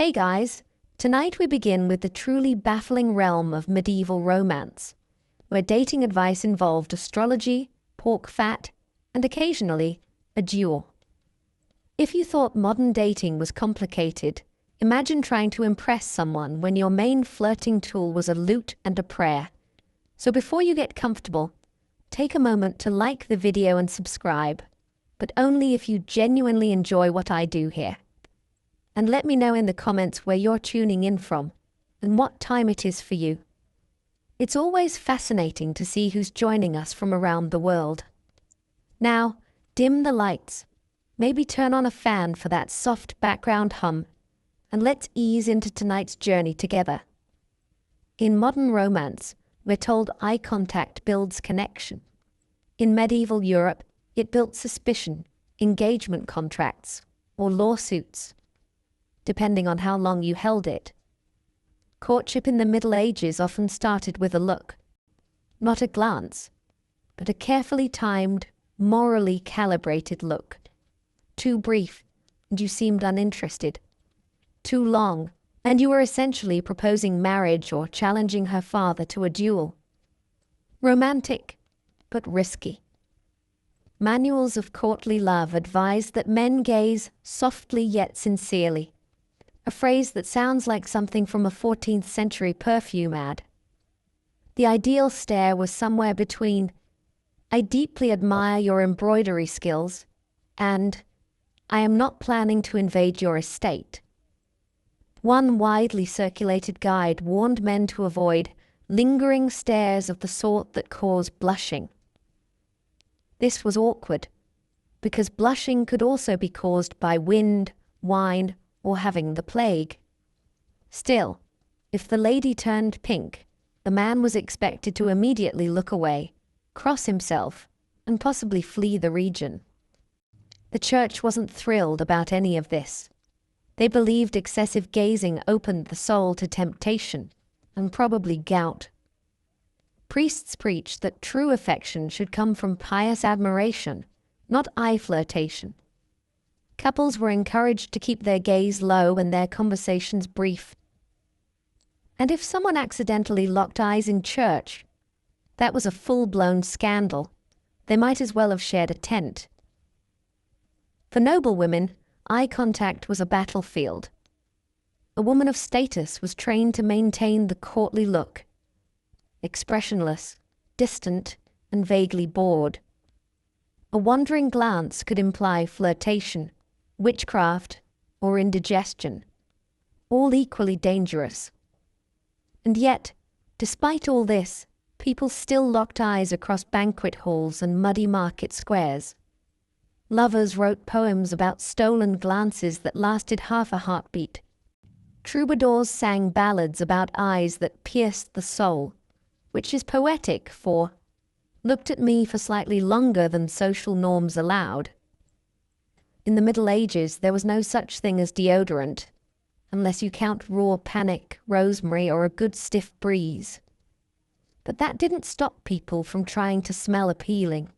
Hey guys, tonight we begin with the truly baffling realm of medieval romance, where dating advice involved astrology, pork fat, and occasionally a duel. If you thought modern dating was complicated, imagine trying to impress someone when your main flirting tool was a lute and a prayer. So before you get comfortable, take a moment to like the video and subscribe, but only if you genuinely enjoy what I do here. And let me know in the comments where you're tuning in from and what time it is for you. It's always fascinating to see who's joining us from around the world. Now, dim the lights, maybe turn on a fan for that soft background hum, and let's ease into tonight's journey together. In modern romance, we're told eye contact builds connection. In medieval Europe, it built suspicion, engagement contracts, or lawsuits, depending on how long you held it. Courtship in the Middle Ages often started with a look, not a glance, but a carefully timed, morally calibrated look. Too brief, and you seemed uninterested. Too long, and you were essentially proposing marriage or challenging her father to a duel. Romantic, but risky. Manuals of courtly love advise that men gaze softly yet sincerely, a phrase that sounds like something from a 14th century perfume ad. The ideal stare was somewhere between, "I deeply admire your embroidery skills," and "I am not planning to invade your estate." One widely circulated guide warned men to avoid lingering stares of the sort that cause blushing. This was awkward, because blushing could also be caused by wind, wine, or having the plague. Still, if the lady turned pink, the man was expected to immediately look away, cross himself, and possibly flee the region. The church wasn't thrilled about any of this. They believed excessive gazing opened the soul to temptation, and probably gout. Priests preached that true affection should come from pious admiration, not eye flirtation. Couples were encouraged to keep their gaze low and their conversations brief. And if someone accidentally locked eyes in church, that was a full-blown scandal. They might as well have shared a tent. For noble women, eye contact was a battlefield. A woman of status was trained to maintain the courtly look, expressionless, distant, and vaguely bored. A wandering glance could imply flirtation, witchcraft, or indigestion, all equally dangerous. And yet, despite all this, people still locked eyes across banquet halls and muddy market squares. Lovers wrote poems about stolen glances that lasted half a heartbeat. Troubadours sang ballads about eyes that pierced the soul, which is poetic for "looked at me for slightly longer than social norms allowed." In the Middle Ages, there was no such thing as deodorant, unless you count raw panic, rosemary, or a good stiff breeze. But that didn't stop people from trying to smell appealing.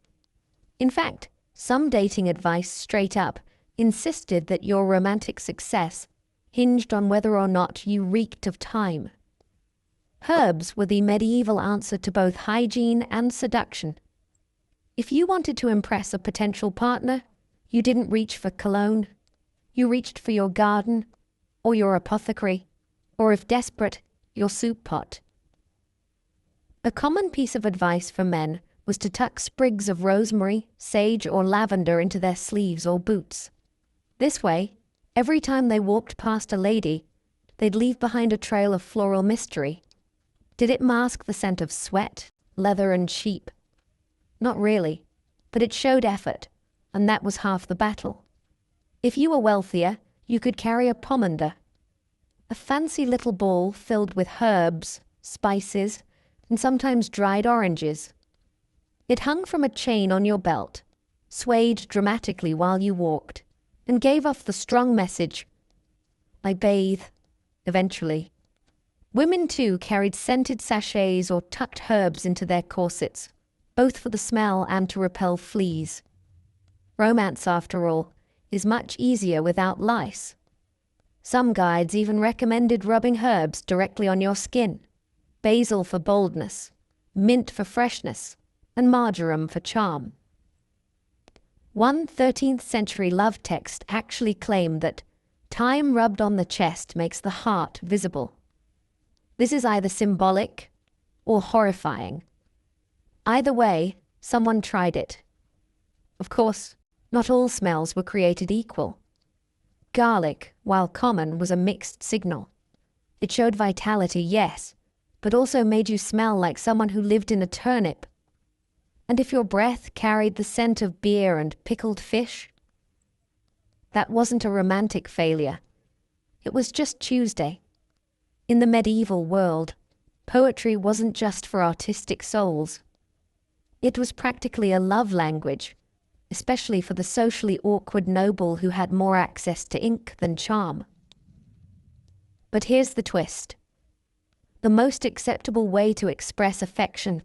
In fact, some dating advice straight up insisted that your romantic success hinged on whether or not you reeked of thyme. Herbs were the medieval answer to both hygiene and seduction. If you wanted to impress a potential partner, you didn't reach for cologne. You reached for your garden, or your apothecary, or if desperate, your soup pot. A common piece of advice for men was to tuck sprigs of rosemary, sage, or lavender into their sleeves or boots. This way, every time they walked past a lady, they'd leave behind a trail of floral mystery. Did it mask the scent of sweat, leather, and sheep? Not really, but it showed effort, and that was half the battle. If you were wealthier, you could carry a pomander, a fancy little ball filled with herbs, spices, and sometimes dried oranges. It hung from a chain on your belt, swayed dramatically while you walked, and gave off the strong message, "I bathe, eventually." Women, too, carried scented sachets or tucked herbs into their corsets, both for the smell and to repel fleas. Romance, after all, is much easier without lice. Some guides even recommended rubbing herbs directly on your skin: basil for boldness, mint for freshness, and marjoram for charm. One 13th century love text actually claimed that thyme rubbed on the chest makes the heart visible. This is either symbolic or horrifying. Either way, someone tried it. Of course, not all smells were created equal. Garlic, while common, was a mixed signal. It showed vitality, yes, but also made you smell like someone who lived in a turnip. And if your breath carried the scent of beer and pickled fish, that wasn't a romantic failure. It was just Tuesday. In the medieval world, poetry wasn't just for artistic souls. It was practically a love language, especially for the socially awkward noble who had more access to ink than charm. But here's the twist. The most acceptable way to express affection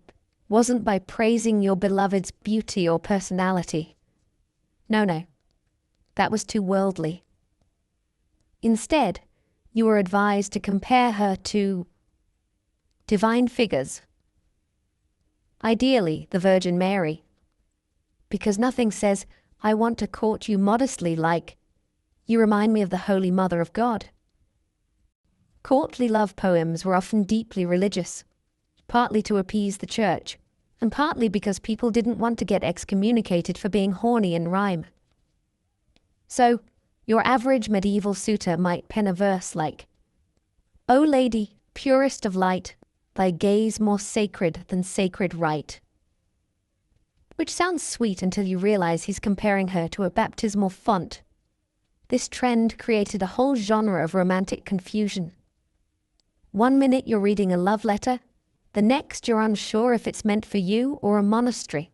wasn't by praising your beloved's beauty or personality. No. That was too worldly. Instead, you were advised to compare her to divine figures. Ideally, the Virgin Mary. Because nothing says, "I want to court you modestly," like, "You remind me of the Holy Mother of God." Courtly love poems were often deeply religious, partly to appease the church, and partly because people didn't want to get excommunicated for being horny in rhyme. So, your average medieval suitor might pen a verse like, "O lady, purest of light, thy gaze more sacred than sacred rite." Which sounds sweet until you realize he's comparing her to a baptismal font. This trend created a whole genre of romantic confusion. One minute you're reading a love letter, the next you're unsure if it's meant for you or a monastery.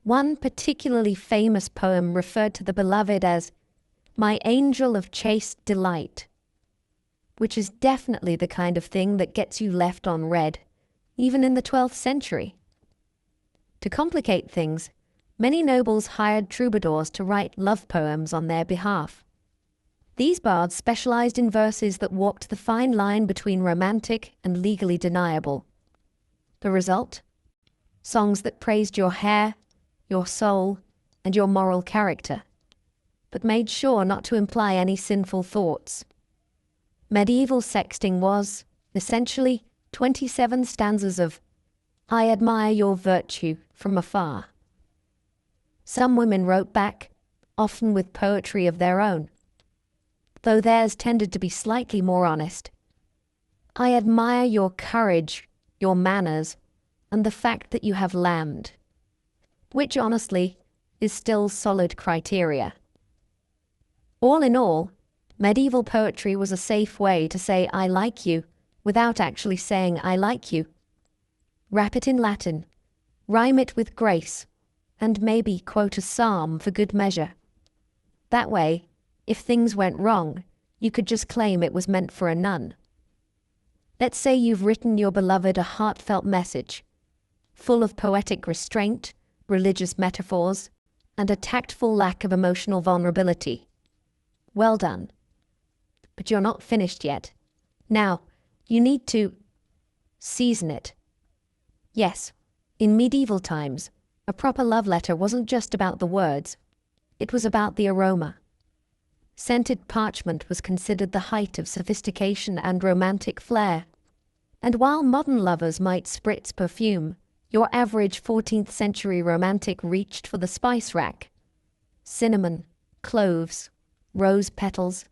One particularly famous poem referred to the beloved as "my angel of chaste delight," which is definitely the kind of thing that gets you left on red, even in the 12th century. To complicate things, many nobles hired troubadours to write love poems on their behalf. These bards specialized in verses that walked the fine line between romantic and legally deniable. The result? Songs that praised your hair, your soul, and your moral character, but made sure not to imply any sinful thoughts. Medieval sexting was, essentially, 27 stanzas of "I admire your virtue" from afar. Some women wrote back, often with poetry of their own, though theirs tended to be slightly more honest. "I admire your courage, your manners, and the fact that you have lambed," which honestly is still solid criteria. All in all, medieval poetry was a safe way to say "I like you" without actually saying "I like you." Wrap it in Latin, rhyme it with grace, and maybe quote a psalm for good measure. That way, if things went wrong, you could just claim it was meant for a nun. Let's say you've written your beloved a heartfelt message, full of poetic restraint, religious metaphors, and a tactful lack of emotional vulnerability. Well done. But you're not finished yet. Now, you need to season it. Yes, in medieval times, a proper love letter wasn't just about the words. It was about the aroma. Scented parchment was considered the height of sophistication and romantic flair. And while modern lovers might spritz perfume, your average 14th century romantic reached for the spice rack. Cinnamon, cloves, rose petals,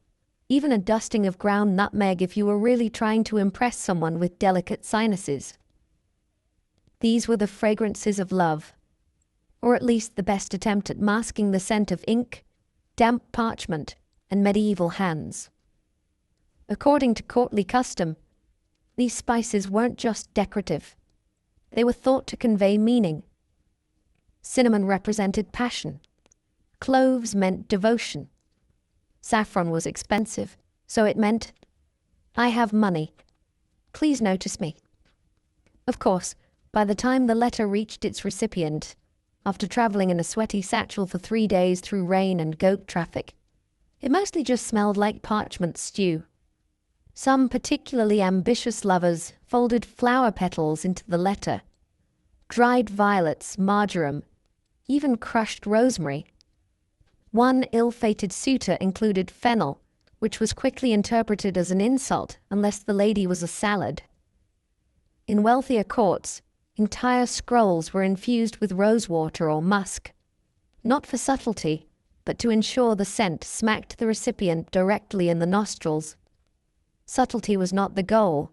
even a dusting of ground nutmeg if you were really trying to impress someone with delicate sinuses. These were the fragrances of love, or at least the best attempt at masking the scent of ink, damp parchment, and medieval hands. According to courtly custom, these spices weren't just decorative. They were thought to convey meaning. Cinnamon represented passion. Cloves meant devotion. Saffron was expensive, so it meant, "I have money. Please notice me." Of course, by the time the letter reached its recipient, after traveling in a sweaty satchel for 3 days through rain and goat traffic, It mostly just smelled like parchment stew. Some particularly ambitious lovers folded flower petals into the letter. Dried violets, marjoram, even crushed rosemary. One ill-fated suitor included fennel, which was quickly interpreted as an insult unless the lady was a salad. In wealthier courts, entire scrolls were infused with rosewater or musk, not for subtlety, but to ensure the scent smacked the recipient directly in the nostrils. Subtlety was not the goal.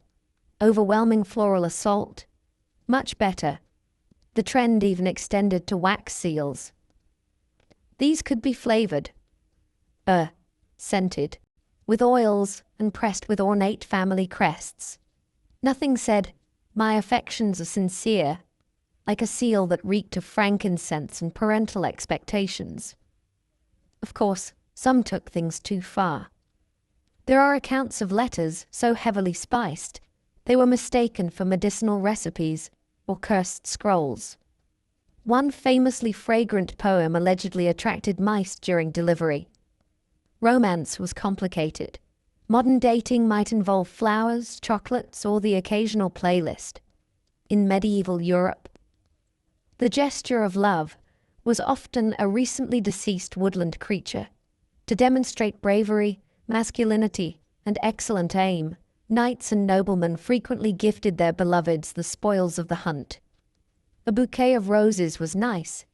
Overwhelming floral assault? Much better. The trend even extended to wax seals. These could be flavored, scented, with oils and pressed with ornate family crests. Nothing said, "My affections are sincere," like a seal that reeked of frankincense and parental expectations. Of course, some took things too far. There are accounts of letters so heavily spiced, they were mistaken for medicinal recipes or cursed scrolls. One famously fragrant poem allegedly attracted mice during delivery. Romance was complicated. Modern dating might involve flowers, chocolates, or the occasional playlist. In medieval Europe, the gesture of love was often a recently deceased woodland creature. To demonstrate bravery, masculinity, and excellent aim, knights and noblemen frequently gifted their beloveds the spoils of the hunt. A bouquet of roses was nice,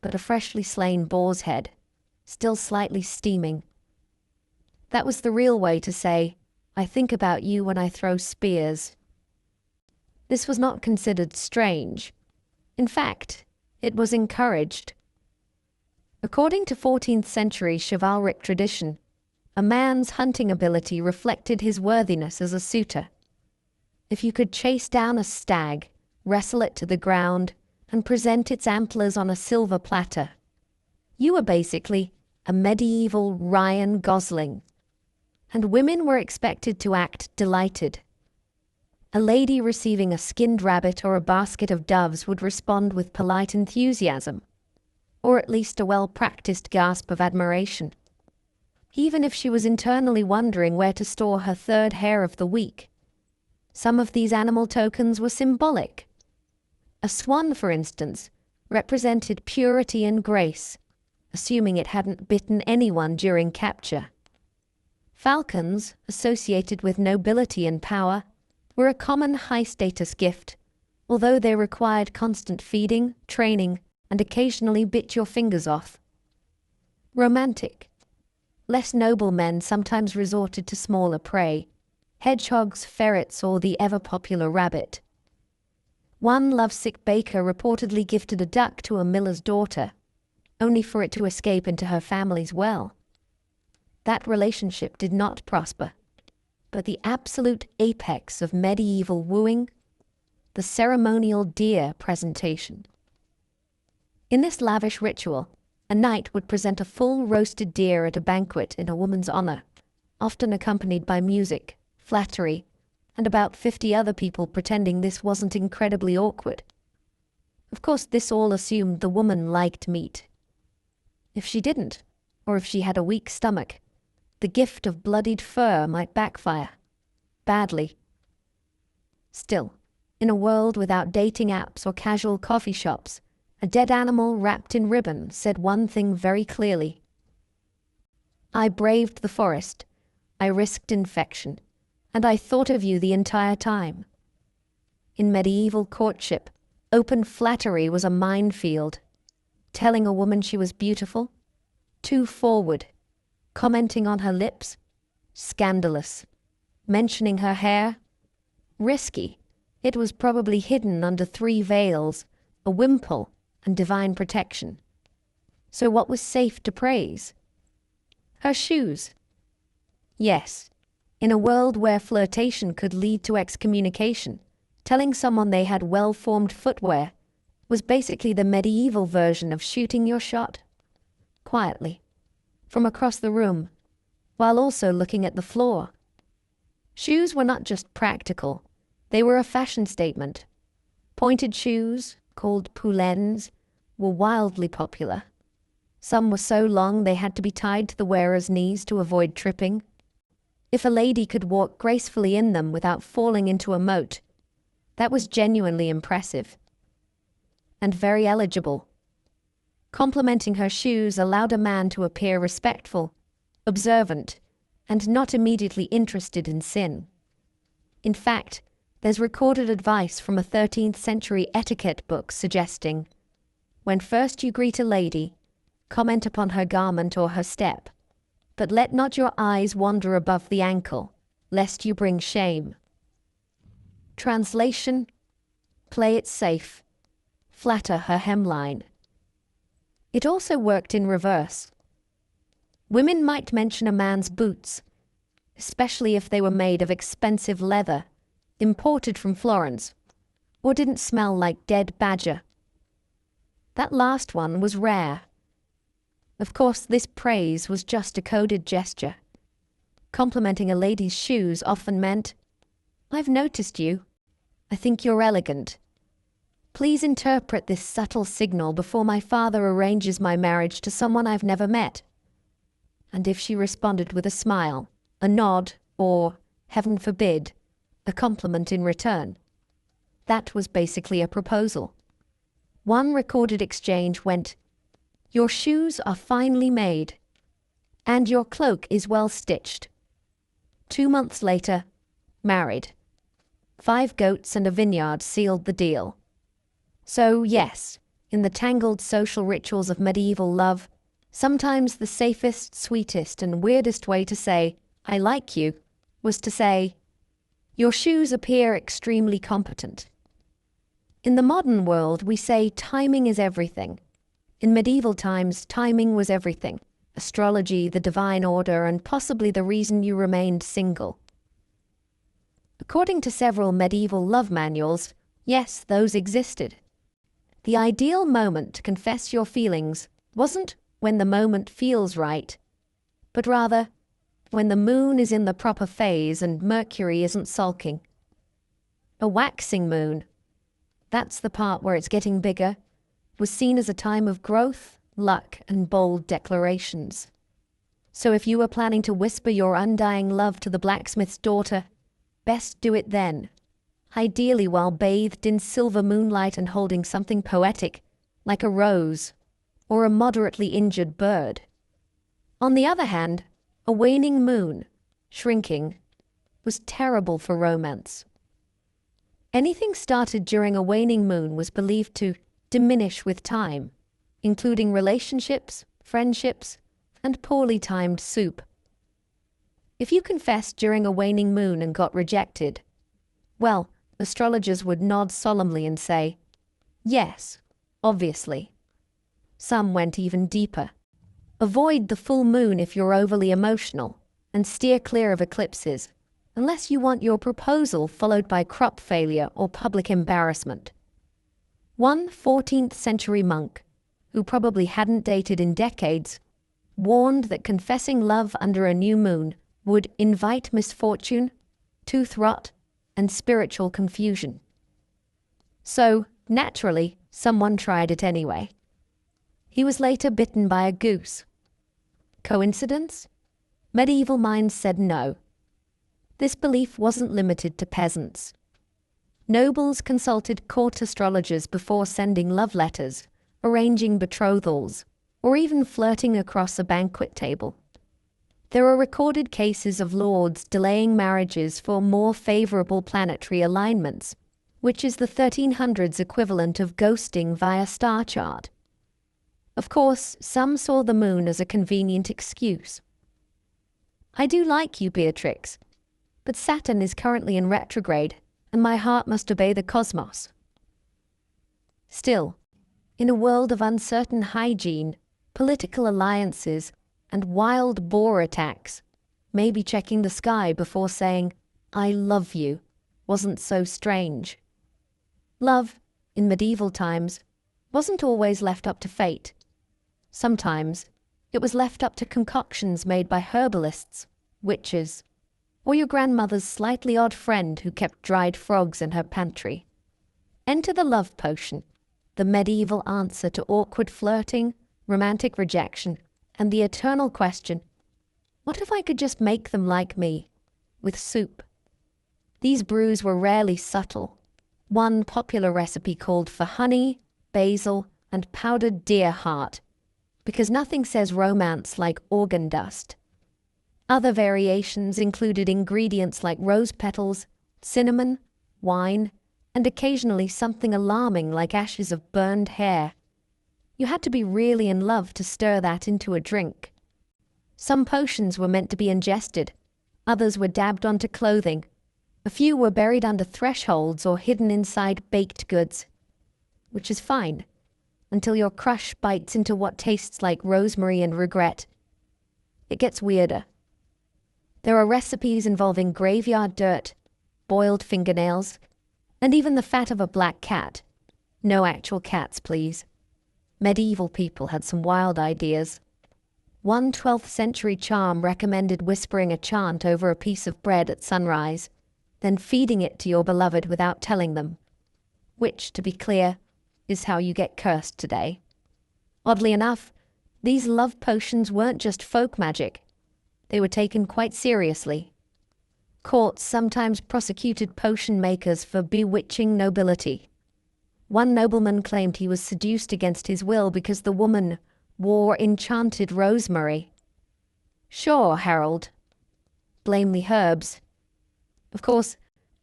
but a freshly slain boar's head, still slightly steaming. That was the real way to say, "I think about you when I throw spears." This was not considered strange. In fact, it was encouraged. According to 14th century chivalric tradition, a man's hunting ability reflected his worthiness as a suitor. If you could chase down a stag, wrestle it to the ground, and present its antlers on a silver platter, you were basically a medieval Ryan Gosling. And women were expected to act delighted. A lady receiving a skinned rabbit or a basket of doves would respond with polite enthusiasm, or at least a well-practiced gasp of admiration, even if she was internally wondering where to store her third hair of the week. Some of these animal tokens were symbolic. A swan, for instance, represented purity and grace, assuming it hadn't bitten anyone during capture. Falcons, associated with nobility and power, were a common high-status gift, although they required constant feeding, training, and occasionally bit your fingers off. Romantic. Less noble men sometimes resorted to smaller prey, hedgehogs, ferrets, or the ever-popular rabbit. One lovesick baker reportedly gifted a duck to a miller's daughter, only for it to escape into her family's well. That relationship did not prosper. But the absolute apex of medieval wooing, the ceremonial deer presentation. In this lavish ritual, a knight would present a full roasted deer at a banquet in a woman's honor, often accompanied by music, flattery, and about 50 other people pretending this wasn't incredibly awkward. Of course, this all assumed the woman liked meat. If she didn't, or if she had a weak stomach, the gift of bloodied fur might backfire. Badly. Still, in a world without dating apps or casual coffee shops, a dead animal wrapped in ribbon said one thing very clearly. I braved the forest, I risked infection, and I thought of you the entire time. In medieval courtship, open flattery was a minefield. Telling a woman she was beautiful? Too forward. Commenting on her lips? Scandalous. Mentioning her hair? Risky. It was probably hidden under 3 veils, a wimple, and divine protection. So what was safe to praise? Her shoes. Yes, in a world where flirtation could lead to excommunication, telling someone they had well-formed footwear was basically the medieval version of shooting your shot. Quietly. From across the room, while also looking at the floor. Shoes were not just practical, they were a fashion statement. Pointed shoes, called poulaines, were wildly popular. Some were so long they had to be tied to the wearer's knees to avoid tripping. If a lady could walk gracefully in them without falling into a moat, that was genuinely impressive. And very eligible. Complimenting her shoes allowed a man to appear respectful, observant, and not immediately interested in sin. In fact, there's recorded advice from a 13th century etiquette book suggesting, when first you greet a lady, comment upon her garment or her step, but let not your eyes wander above the ankle, lest you bring shame. Translation: play it safe, flatter her hemline. It also worked in reverse. Women might mention a man's boots, especially if they were made of expensive leather, imported from Florence, or didn't smell like dead badger. That last one was rare. Of course, this praise was just a coded gesture. Complimenting a lady's shoes often meant, "I've noticed you. I think you're elegant. Please interpret this subtle signal before my father arranges my marriage to someone I've never met." And if she responded with a smile, a nod, or, heaven forbid, a compliment in return, that was basically a proposal. One recorded exchange went, "Your shoes are finely made, and your cloak is well stitched." 2 months later, married. 5 goats and a vineyard sealed the deal. So yes, in the tangled social rituals of medieval love, sometimes the safest, sweetest, and weirdest way to say, "I like you," was to say, "Your shoes appear extremely competent." In the modern world, we say timing is everything. In medieval times, timing was everything. Astrology, the divine order, and possibly the reason you remained single. According to several medieval love manuals, yes, those existed. The ideal moment to confess your feelings wasn't when the moment feels right, but rather when the moon is in the proper phase and Mercury isn't sulking. A waxing moon, that's the part where it's getting bigger, was seen as a time of growth, luck, and bold declarations. So if you were planning to whisper your undying love to the blacksmith's daughter, best do it then, ideally while bathed in silver moonlight and holding something poetic, like a rose or a moderately injured bird. On the other hand, a waning moon, shrinking, was terrible for romance. Anything started during a waning moon was believed to diminish with time, including relationships, friendships, and poorly timed soup. If you confessed during a waning moon and got rejected, well, astrologers would nod solemnly and say, "Yes, obviously." Some went even deeper. Avoid the full moon if you're overly emotional, and steer clear of eclipses, unless you want your proposal followed by crop failure or public embarrassment. One 14th century monk, who probably hadn't dated in decades, warned that confessing love under a new moon would invite misfortune, tooth rot, and spiritual confusion. So, naturally, someone tried it anyway. He was later bitten by a goose. Coincidence? Medieval minds said no. This belief wasn't limited to peasants. Nobles consulted court astrologers before sending love letters, arranging betrothals, or even flirting across a banquet table. There are recorded cases of lords delaying marriages for more favorable planetary alignments, which is the 1300s equivalent of ghosting via star chart. Of course, some saw the moon as a convenient excuse. "I do like you, Beatrix, but Saturn is currently in retrograde, and my heart must obey the cosmos." Still, in a world of uncertain hygiene, political alliances, and wild boar attacks, maybe checking the sky before saying, "I love you," wasn't so strange. Love, in medieval times, wasn't always left up to fate. Sometimes, it was left up to concoctions made by herbalists, witches, or your grandmother's slightly odd friend who kept dried frogs in her pantry. Enter the love potion, the medieval answer to awkward flirting, romantic rejection, and the eternal question, what if I could just make them like me, with soup? These brews were rarely subtle. One popular recipe called for honey, basil, and powdered deer heart, because nothing says romance like organ dust. Other variations included ingredients like rose petals, cinnamon, wine, and occasionally something alarming like ashes of burned hair. You had to be really in love to stir that into a drink. Some potions were meant to be ingested, others were dabbed onto clothing, a few were buried under thresholds or hidden inside baked goods, which is fine, until your crush bites into what tastes like rosemary and regret. It gets weirder. There are recipes involving graveyard dirt, boiled fingernails, and even the fat of a black cat. No actual cats, please. Medieval people had some wild ideas. One 12th century charm recommended whispering a chant over a piece of bread at sunrise, then feeding it to your beloved without telling them, which, to be clear, is how you get cursed today. Oddly enough, these love potions weren't just folk magic. They were taken quite seriously. Courts sometimes prosecuted potion makers for bewitching nobility. One nobleman claimed he was seduced against his will because the woman wore enchanted rosemary. Sure, Harold. Blame the herbs. Of course,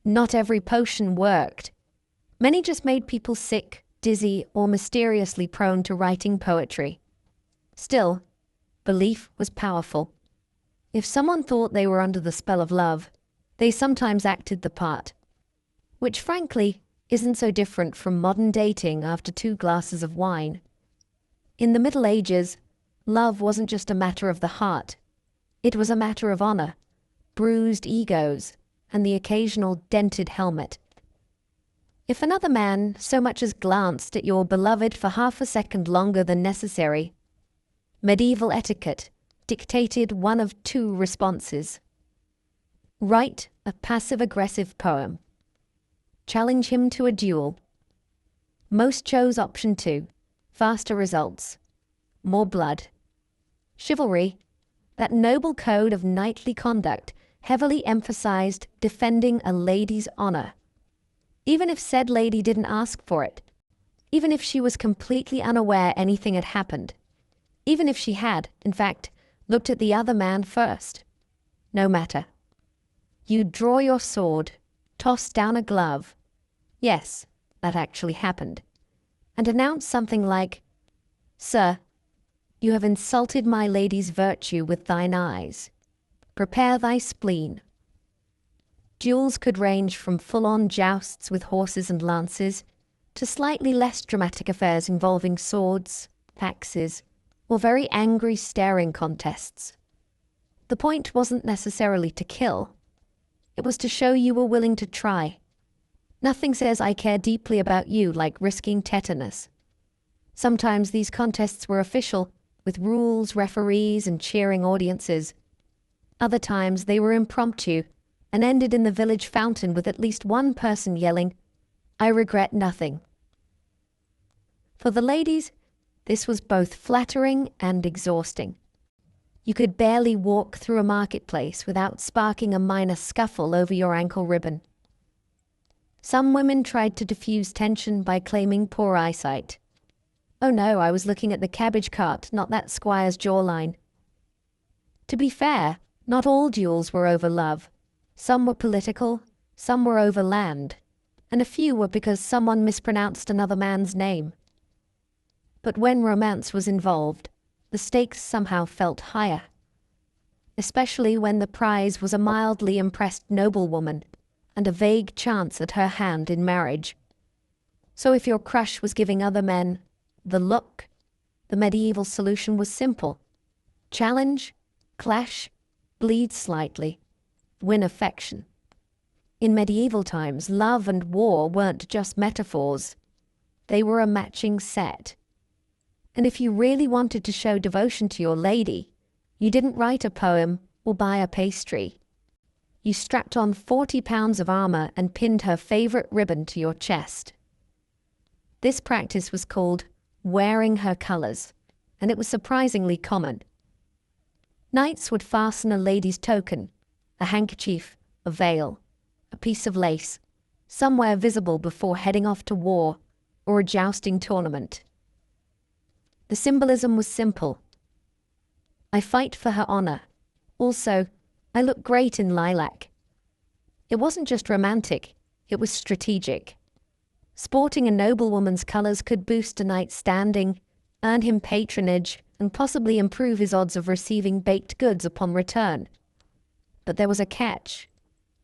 not every potion worked. Many just made people sick, dizzy, or mysteriously prone to writing poetry. Still, belief was powerful. If someone thought they were under the spell of love, they sometimes acted the part, which frankly isn't so different from modern dating after 2 glasses of wine. In the Middle Ages, love wasn't just a matter of the heart. It was a matter of honor, bruised egos, and the occasional dented helmet. If another man so much as glanced at your beloved for half a second longer than necessary, medieval etiquette dictated one of 2 responses. Write a passive-aggressive poem. Challenge him to a duel. Most chose option 2, faster results, more blood. Chivalry, that noble code of knightly conduct, heavily emphasized defending a lady's honor. Even if said lady didn't ask for it, even if she was completely unaware anything had happened, even if she had, in fact, looked at the other man first. No matter. You draw your sword, toss down a glove. Yes, that actually happened. And announce something like, "Sir, you have insulted my lady's virtue with thine eyes. Prepare thy spleen." Duels could range from full-on jousts with horses and lances to slightly less dramatic affairs involving swords, axes, or very angry staring contests. The point wasn't necessarily to kill. It was to show you were willing to try. Nothing says I care deeply about you like risking tetanus. Sometimes these contests were official, with rules, referees, and cheering audiences. Other times they were impromptu and ended in the village fountain with at least one person yelling, "I regret nothing." For the ladies, this was both flattering and exhausting. You could barely walk through a marketplace without sparking a minor scuffle over your ankle ribbon. Some women tried to diffuse tension by claiming poor eyesight. "Oh no, I was looking at the cabbage cart, not that squire's jawline." To be fair, not all duels were over love. Some were political, some were over land, and a few were because someone mispronounced another man's name. But when romance was involved, the stakes somehow felt higher. Especially when the prize was a mildly impressed noblewoman and a vague chance at her hand in marriage. So if your crush was giving other men the look, the medieval solution was simple. Challenge, clash, bleed slightly, win affection. In medieval times, love and war weren't just metaphors. They were a matching set. And if you really wanted to show devotion to your lady, you didn't write a poem or buy a pastry. You strapped on 40 pounds of armor and pinned her favorite ribbon to your chest. This practice was called wearing her colors, and it was surprisingly common. Knights would fasten a lady's token, a handkerchief, a veil, a piece of lace, somewhere visible before heading off to war or a jousting tournament. The symbolism was simple. I fight for her honor. Also, I look great in lilac. It wasn't just romantic, it was strategic. Sporting a noblewoman's colors could boost a knight's standing, earn him patronage, and possibly improve his odds of receiving baked goods upon return. But there was a catch.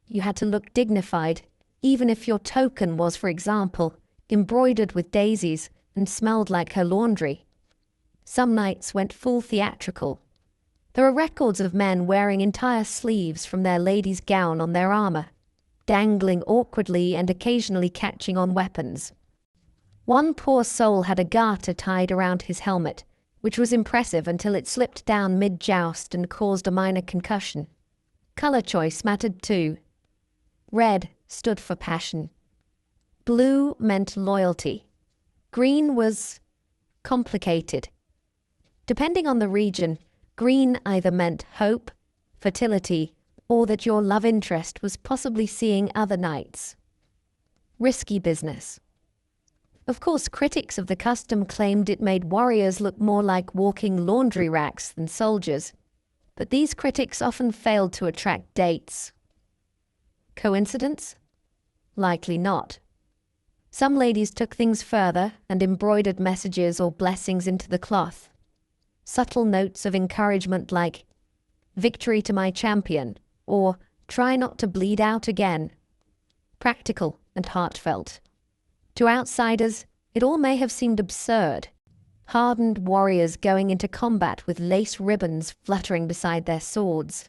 You had to look dignified, even if your token was, for example, embroidered with daisies and smelled like her laundry. Some knights went full theatrical. There are records of men wearing entire sleeves from their lady's gown on their armor, dangling awkwardly and occasionally catching on weapons. One poor soul had a garter tied around his helmet, which was impressive until it slipped down mid-joust and caused a minor concussion. Color choice mattered too. Red stood for passion. Blue meant loyalty. Green was complicated. Depending on the region, green either meant hope, fertility, or that your love interest was possibly seeing other knights. Risky business. Of course, critics of the custom claimed it made warriors look more like walking laundry racks than soldiers, but these critics often failed to attract dates. Coincidence? Likely not. Some ladies took things further and embroidered messages or blessings into the cloth. Subtle notes of encouragement like, "Victory to my champion," or "Try not to bleed out again." Practical and heartfelt. To outsiders, it all may have seemed absurd. Hardened warriors going into combat with lace ribbons fluttering beside their swords.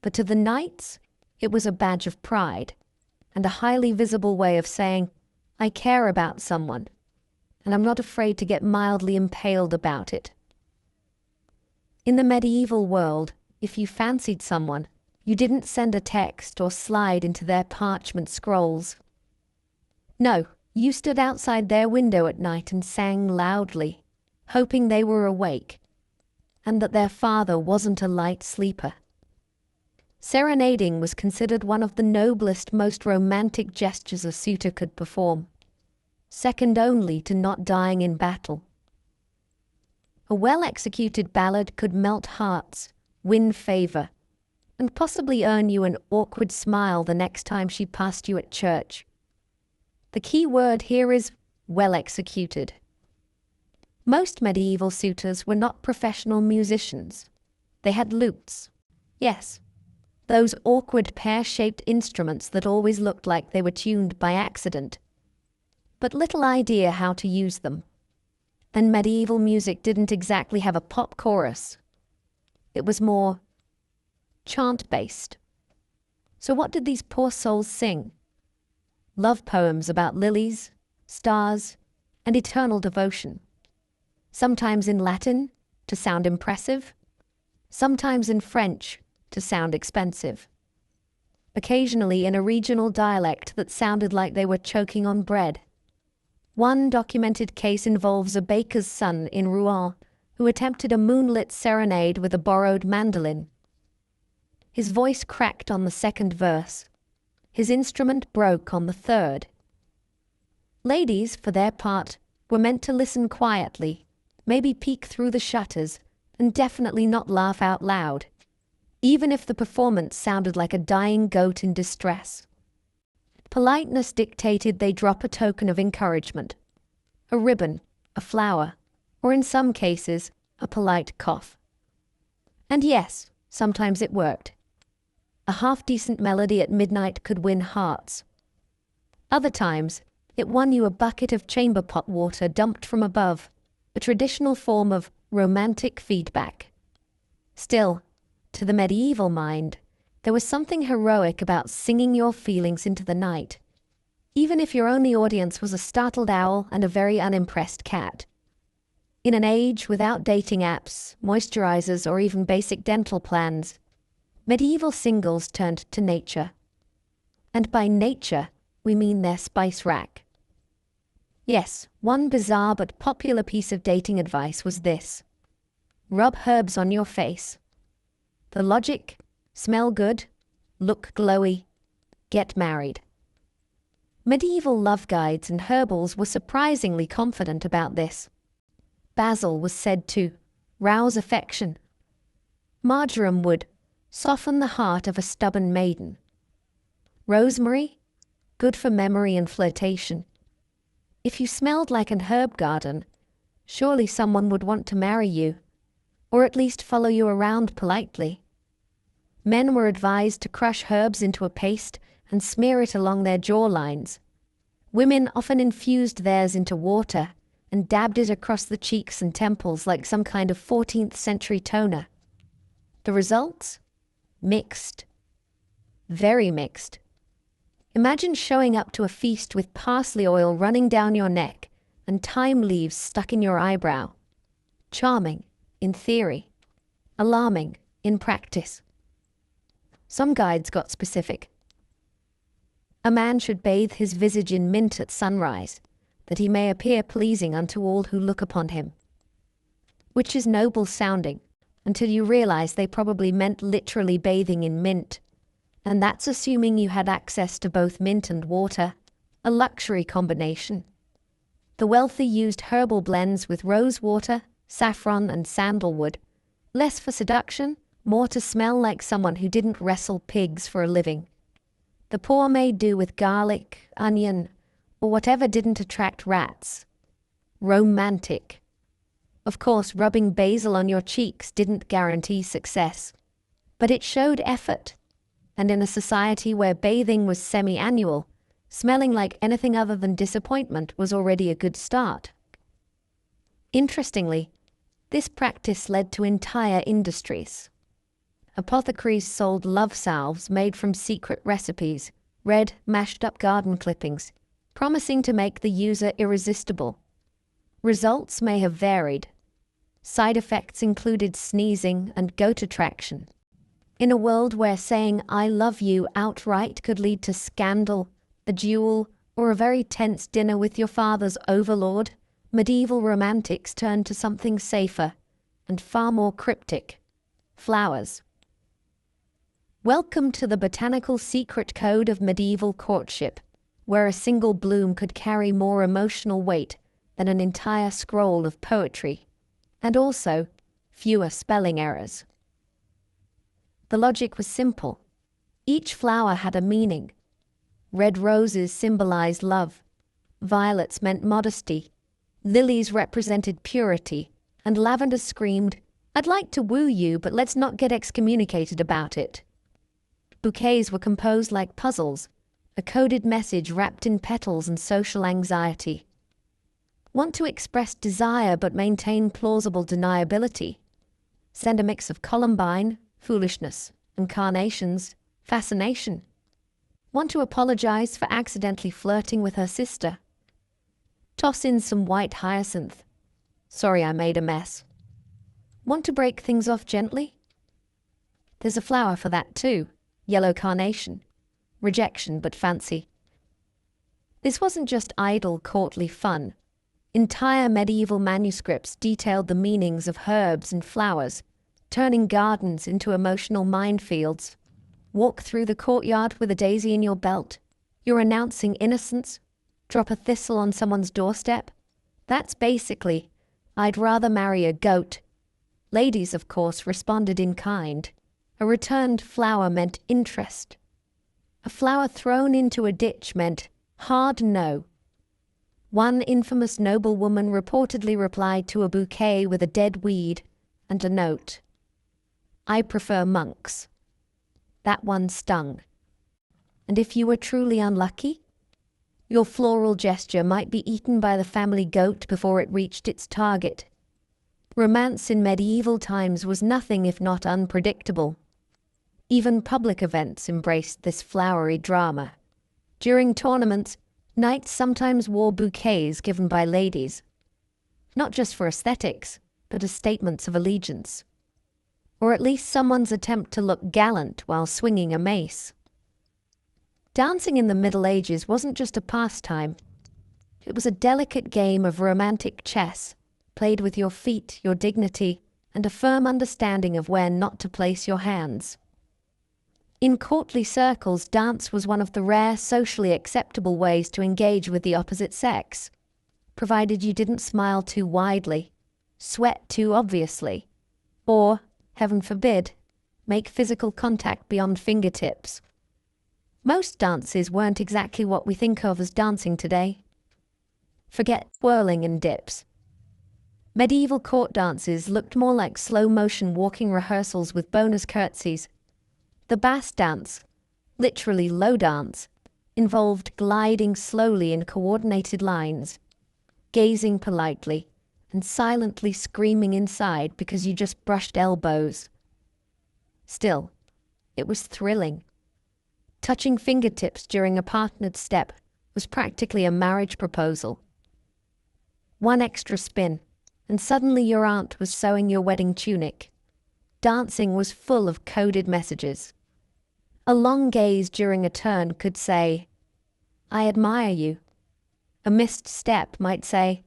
But to the knights, it was a badge of pride, and a highly visible way of saying, "I care about someone, and I'm not afraid to get mildly impaled about it." In the medieval world, if you fancied someone, you didn't send a text or slide into their parchment scrolls. No, you stood outside their window at night and sang loudly, hoping they were awake, and that their father wasn't a light sleeper. Serenading was considered one of the noblest, most romantic gestures a suitor could perform, second only to not dying in battle. A well-executed ballad could melt hearts, win favor, and possibly earn you an awkward smile the next time she passed you at church. The key word here is well-executed. Most medieval suitors were not professional musicians. They had lutes. Yes, those awkward pear-shaped instruments that always looked like they were tuned by accident, but little idea how to use them. And medieval music didn't exactly have a pop chorus. It was more chant-based. So what did these poor souls sing? Love poems about lilies, stars, and eternal devotion. Sometimes in Latin, to sound impressive. Sometimes in French, to sound expensive. Occasionally in a regional dialect that sounded like they were choking on bread. One documented case involves a baker's son in Rouen who attempted a moonlit serenade with a borrowed mandolin. His voice cracked on the second verse. His instrument broke on the third. Ladies, for their part, were meant to listen quietly, maybe peek through the shutters, and definitely not laugh out loud, even if the performance sounded like a dying goat in distress. Politeness dictated they drop a token of encouragement, a ribbon, a flower, or in some cases, a polite cough. And yes, sometimes it worked. A half-decent melody at midnight could win hearts. Other times, it won you a bucket of chamber pot water dumped from above, a traditional form of romantic feedback. Still, to the medieval mind, there was something heroic about singing your feelings into the night, even if your only audience was a startled owl and a very unimpressed cat. In an age without dating apps, moisturizers, or even basic dental plans, medieval singles turned to nature. And by nature, we mean their spice rack. Yes, one bizarre but popular piece of dating advice was this: Rub herbs on your face. The logic: smell good, look glowy, get married. Medieval love guides and herbals were surprisingly confident about this. Basil was said to rouse affection. Marjoram would soften the heart of a stubborn maiden. Rosemary, good for memory and flirtation. If you smelled like an herb garden, surely someone would want to marry you, or at least follow you around politely. Men were advised to crush herbs into a paste and smear it along their jawlines. Women often infused theirs into water and dabbed it across the cheeks and temples like some kind of 14th century toner. The results? Mixed. Very mixed. Imagine showing up to a feast with parsley oil running down your neck and thyme leaves stuck in your eyebrow. Charming, in theory. Alarming, in practice. Some guides got specific. A man should bathe his visage in mint at sunrise, that he may appear pleasing unto all who look upon him. Which is noble sounding, until you realize they probably meant literally bathing in mint. And that's assuming you had access to both mint and water, a luxury combination. The wealthy used herbal blends with rose water, saffron, and sandalwood, less for seduction, more to smell like someone who didn't wrestle pigs for a living. The poor made do with garlic, onion, or whatever didn't attract rats. Romantic. Of course, rubbing basil on your cheeks didn't guarantee success, but it showed effort. And in a society where bathing was semi-annual, smelling like anything other than disappointment was already a good start. Interestingly, this practice led to entire industries. Apothecaries sold love salves made from secret recipes, red, mashed-up garden clippings, promising to make the user irresistible. Results may have varied. Side effects included sneezing and goat attraction. In a world where saying "I love you" outright could lead to scandal, a duel, or a very tense dinner with your father's overlord, medieval romantics turned to something safer and far more cryptic: flowers. Welcome to the botanical secret code of medieval courtship, where a single bloom could carry more emotional weight than an entire scroll of poetry, and also fewer spelling errors. The logic was simple. Each flower had a meaning. Red roses symbolized love. Violets meant modesty. Lilies represented purity. And lavender screamed, "I'd like to woo you, but let's not get excommunicated about it." Bouquets were composed like puzzles, a coded message wrapped in petals and social anxiety. Want to express desire but maintain plausible deniability? Send a mix of columbine, foolishness, and carnations, fascination. Want to apologize for accidentally flirting with her sister? Toss in some white hyacinth. Sorry I made a mess. Want to break things off gently? There's a flower for that too, yellow carnation. Rejection but fancy. This wasn't just idle courtly fun. Entire medieval manuscripts detailed the meanings of herbs and flowers, turning gardens into emotional minefields. Walk through the courtyard with a daisy in your belt. You're announcing innocence. Drop a thistle on someone's doorstep. That's basically, "I'd rather marry a goat." Ladies, of course, responded in kind. A returned flower meant interest. A flower thrown into a ditch meant hard no. One infamous noblewoman reportedly replied to a bouquet with a dead weed and a note: "I prefer monks." That one stung. And if you were truly unlucky, your floral gesture might be eaten by the family goat before it reached its target. Romance in medieval times was nothing if not unpredictable. Even public events embraced this flowery drama. During tournaments, knights sometimes wore bouquets given by ladies, not just for aesthetics, but as statements of allegiance. Or at least someone's attempt to look gallant while swinging a mace. Dancing in the Middle Ages wasn't just a pastime. It was a delicate game of romantic chess, played with your feet, your dignity, and a firm understanding of where not to place your hands. In courtly circles, dance was one of the rare socially acceptable ways to engage with the opposite sex, provided you didn't smile too widely, sweat too obviously, or, heaven forbid, make physical contact beyond fingertips. Most dances weren't exactly what we think of as dancing today. Forget twirling and dips. Medieval court dances looked more like slow-motion walking rehearsals with bonus curtsies. The Bass dance, literally low dance, involved gliding slowly in coordinated lines, gazing politely, and silently screaming inside because you just brushed elbows. Still, it was thrilling. Touching fingertips during a partnered step was practically a marriage proposal. One extra spin, and suddenly your aunt was sewing your wedding tunic. Dancing was full of coded messages. A long gaze during a turn could say, "I admire you." A missed step might say,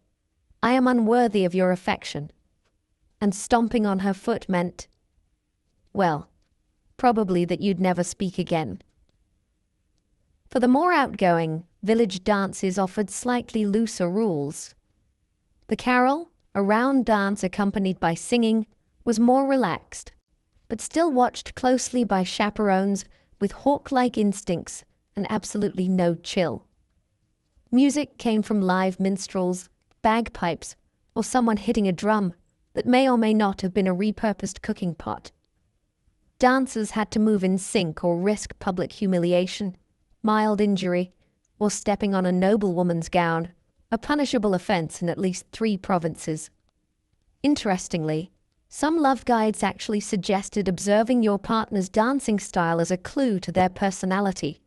"I am unworthy of your affection." And stomping on her foot meant, well, probably that you'd never speak again. For the more outgoing, village dances offered slightly looser rules. The carol, a round dance accompanied by singing, was more relaxed, but still watched closely by chaperones with hawk-like instincts and absolutely no chill. Music came from live minstrels, bagpipes, or someone hitting a drum that may or may not have been a repurposed cooking pot. Dancers had to move in sync or risk public humiliation, mild injury, or stepping on a noblewoman's gown, a punishable offense in at least 3 provinces. Interestingly, some love guides actually suggested observing your partner's dancing style as a clue to their personality.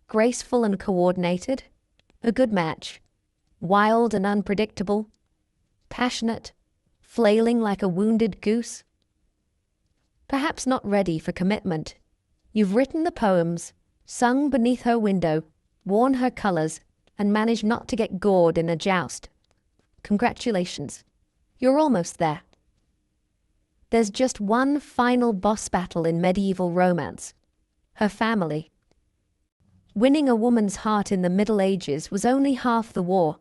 Graceful and coordinated, a good match. Wild and unpredictable, passionate, flailing like a wounded goose. Perhaps not ready for commitment. You've written the poems, sung beneath her window, worn her colors, and managed not to get gored in a joust. Congratulations. You're almost there. There's just one final boss battle in medieval romance: her family. Winning a woman's heart in the Middle Ages was only half the war.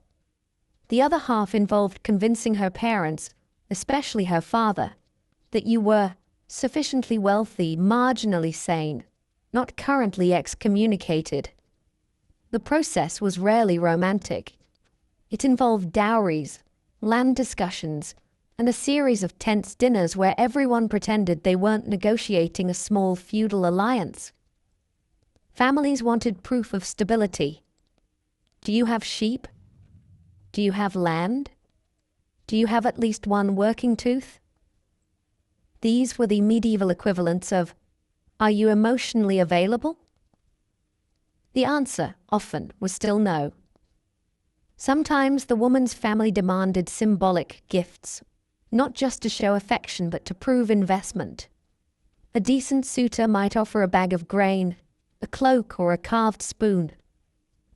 The other half involved convincing her parents, especially her father, that you were sufficiently wealthy, marginally sane, not currently excommunicated. The process was rarely romantic. It involved dowries, land discussions, and a series of tense dinners where everyone pretended they weren't negotiating a small feudal alliance. Families wanted proof of stability. Do you have sheep? Do you have land? Do you have at least one working tooth? These were the medieval equivalents of, "Are you emotionally available?" The answer, often, was still no. Sometimes the woman's family demanded symbolic gifts, not just to show affection but to prove investment. A decent suitor might offer a bag of grain, a cloak, or a carved spoon.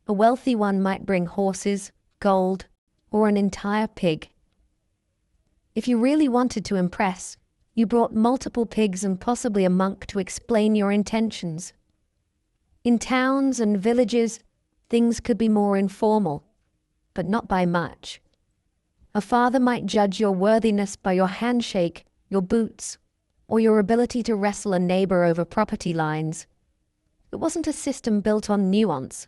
A wealthy one might bring horses, gold, or an entire pig. If you really wanted to impress, you brought multiple pigs and possibly a monk to explain your intentions. In towns and villages, things could be more informal, but not by much. A father might judge your worthiness by your handshake, your boots, or your ability to wrestle a neighbor over property lines. It wasn't a system built on nuance.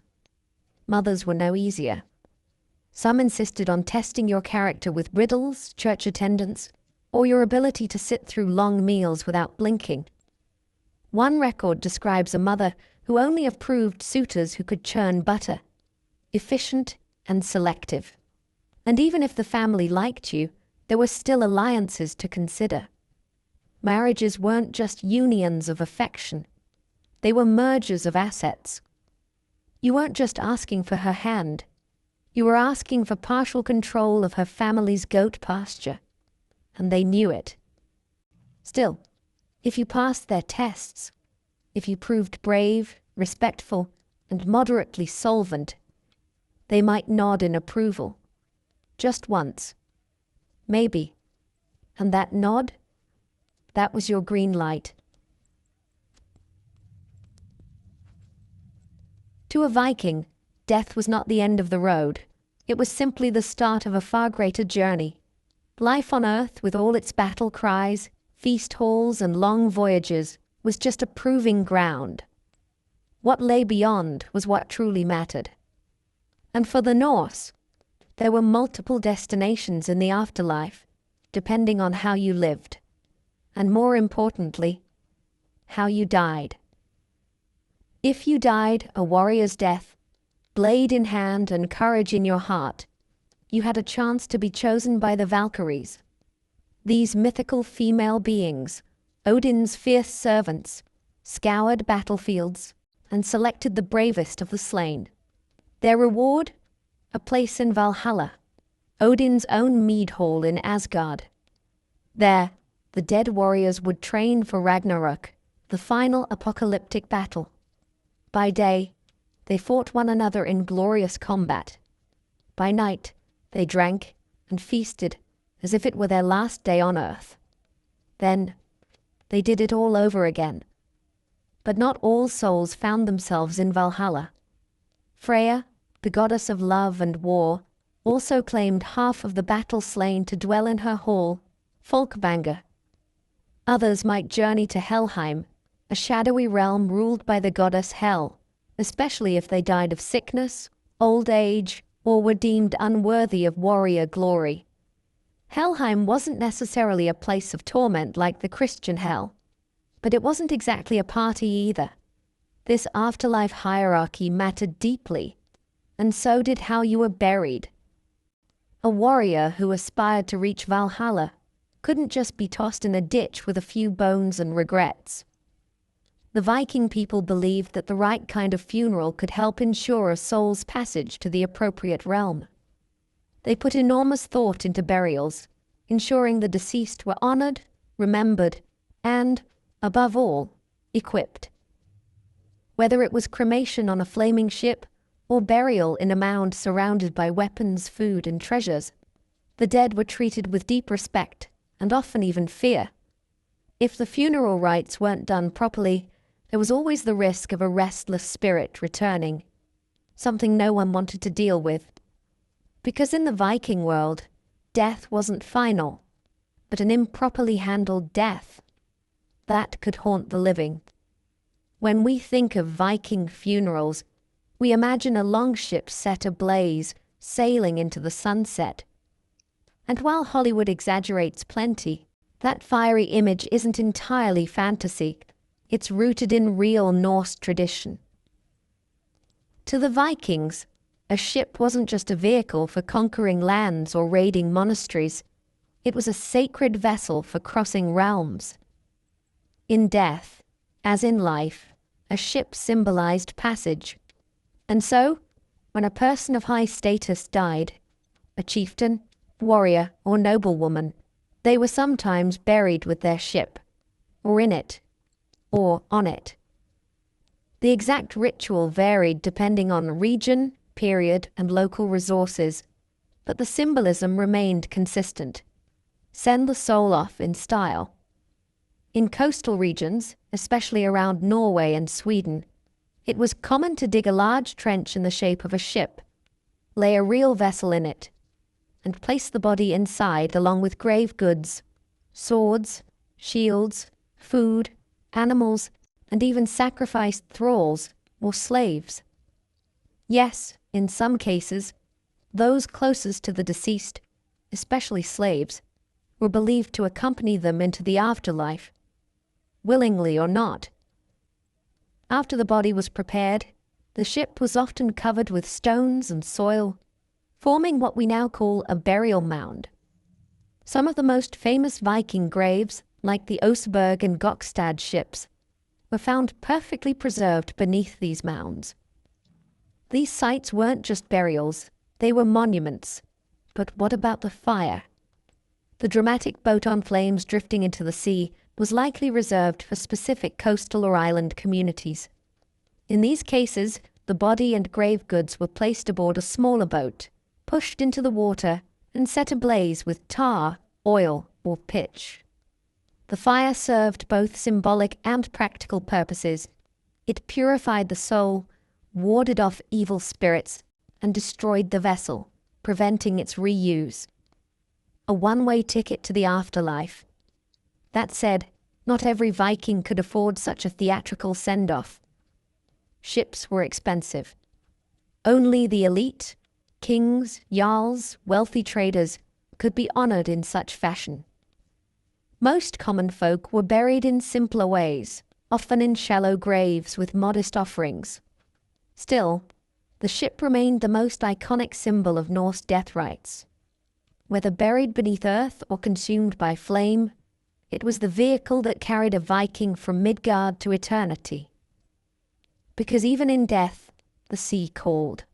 Mothers were no easier. Some insisted on testing your character with riddles, church attendance, or your ability to sit through long meals without blinking. One record describes a mother who only approved suitors who could churn butter, efficient and selective. And even if the family liked you, there were still alliances to consider. Marriages weren't just unions of affection. They were mergers of assets. You weren't just asking for her hand. You were asking for partial control of her family's goat pasture. And they knew it. Still, if you passed their tests, if you proved brave, respectful, and moderately solvent, they might nod in approval. Just once. Maybe. And that nod? That was your green light. To a Viking, death was not the end of the road. It was simply the start of a far greater journey. Life on Earth, with all its battle cries, feast halls, and long voyages, was just a proving ground. What lay beyond was what truly mattered. And for the Norse, there were multiple destinations in the afterlife, depending on how you lived, and more importantly, how you died. If you died a warrior's death, blade in hand and courage in your heart, you had a chance to be chosen by the Valkyries. These mythical female beings, Odin's fierce servants, scoured battlefields and selected the bravest of the slain. Their reward? A place in Valhalla, Odin's own mead hall in Asgard. There, the dead warriors would train for Ragnarok, the final apocalyptic battle. By day, they fought one another in glorious combat. By night, they drank and feasted as if it were their last day on Earth. Then, they did it all over again. But not all souls found themselves in Valhalla. Freya, the goddess of love and war, also claimed half of the battle slain to dwell in her hall, Folkvanga. Others might journey to Helheim, a shadowy realm ruled by the goddess Hel, especially if they died of sickness, old age, or were deemed unworthy of warrior glory. Helheim wasn't necessarily a place of torment like the Christian hell, but it wasn't exactly a party either. This afterlife hierarchy mattered deeply, and so did how you were buried. A warrior who aspired to reach Valhalla couldn't just be tossed in a ditch with a few bones and regrets. The Viking people believed that the right kind of funeral could help ensure a soul's passage to the appropriate realm. They put enormous thought into burials, ensuring the deceased were honored, remembered, and, above all, equipped. Whether it was cremation on a flaming ship or burial in a mound surrounded by weapons, food, and treasures, the dead were treated with deep respect and often even fear. If the funeral rites weren't done properly, there was always the risk of a restless spirit returning, something no one wanted to deal with. Because in the Viking world, death wasn't final, but an improperly handled death. That could haunt the living. When we think of Viking funerals, we imagine a longship set ablaze, sailing into the sunset. And while Hollywood exaggerates plenty, that fiery image isn't entirely fantasy. It's rooted in real Norse tradition. To the Vikings, a ship wasn't just a vehicle for conquering lands or raiding monasteries. It was a sacred vessel for crossing realms. In death, as in life, a ship symbolized passage. And so, when a person of high status died, a chieftain, warrior, or noblewoman, they were sometimes buried with their ship, or in it, or on it. The exact ritual varied depending on region, period, and local resources, but the symbolism remained consistent. Send the soul off in style. In coastal regions, especially around Norway and Sweden, it was common to dig a large trench in the shape of a ship, lay a real vessel in it, and place the body inside along with grave goods, swords, shields, food, animals, and even sacrificed thralls or slaves. Yes, in some cases, those closest to the deceased, especially slaves, were believed to accompany them into the afterlife, willingly or not. After the body was prepared, the ship was often covered with stones and soil, forming what we now call a burial mound. Some of the most famous Viking graves, like the Oseberg and Gokstad ships, were found perfectly preserved beneath these mounds. These sites weren't just burials, they were monuments. But what about the fire? The dramatic boat on flames drifting into the sea was likely reserved for specific coastal or island communities. In these cases, the body and grave goods were placed aboard a smaller boat, pushed into the water, and set ablaze with tar, oil, or pitch. The fire served both symbolic and practical purposes. It purified the soul, warded off evil spirits, and destroyed the vessel, preventing its reuse. A one-way ticket to the afterlife. That said, not every Viking could afford such a theatrical send-off. Ships were expensive. Only the elite, kings, jarls, wealthy traders, could be honored in such fashion. Most common folk were buried in simpler ways, often in shallow graves with modest offerings. Still, the ship remained the most iconic symbol of Norse death rites. Whether buried beneath earth or consumed by flame, it was the vehicle that carried a Viking from Midgard to eternity. Because even in death, the sea called.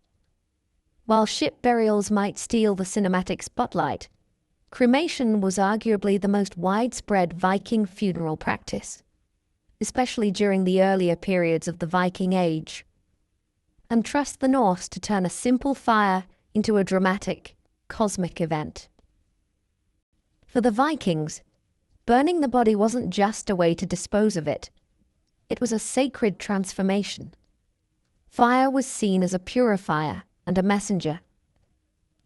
While ship burials might steal the cinematic spotlight, cremation was arguably the most widespread Viking funeral practice, especially during the earlier periods of the Viking Age. And trust the Norse to turn a simple fire into a dramatic, cosmic event. For the Vikings, burning the body wasn't just a way to dispose of it. It was a sacred transformation. Fire was seen as a purifier and a messenger.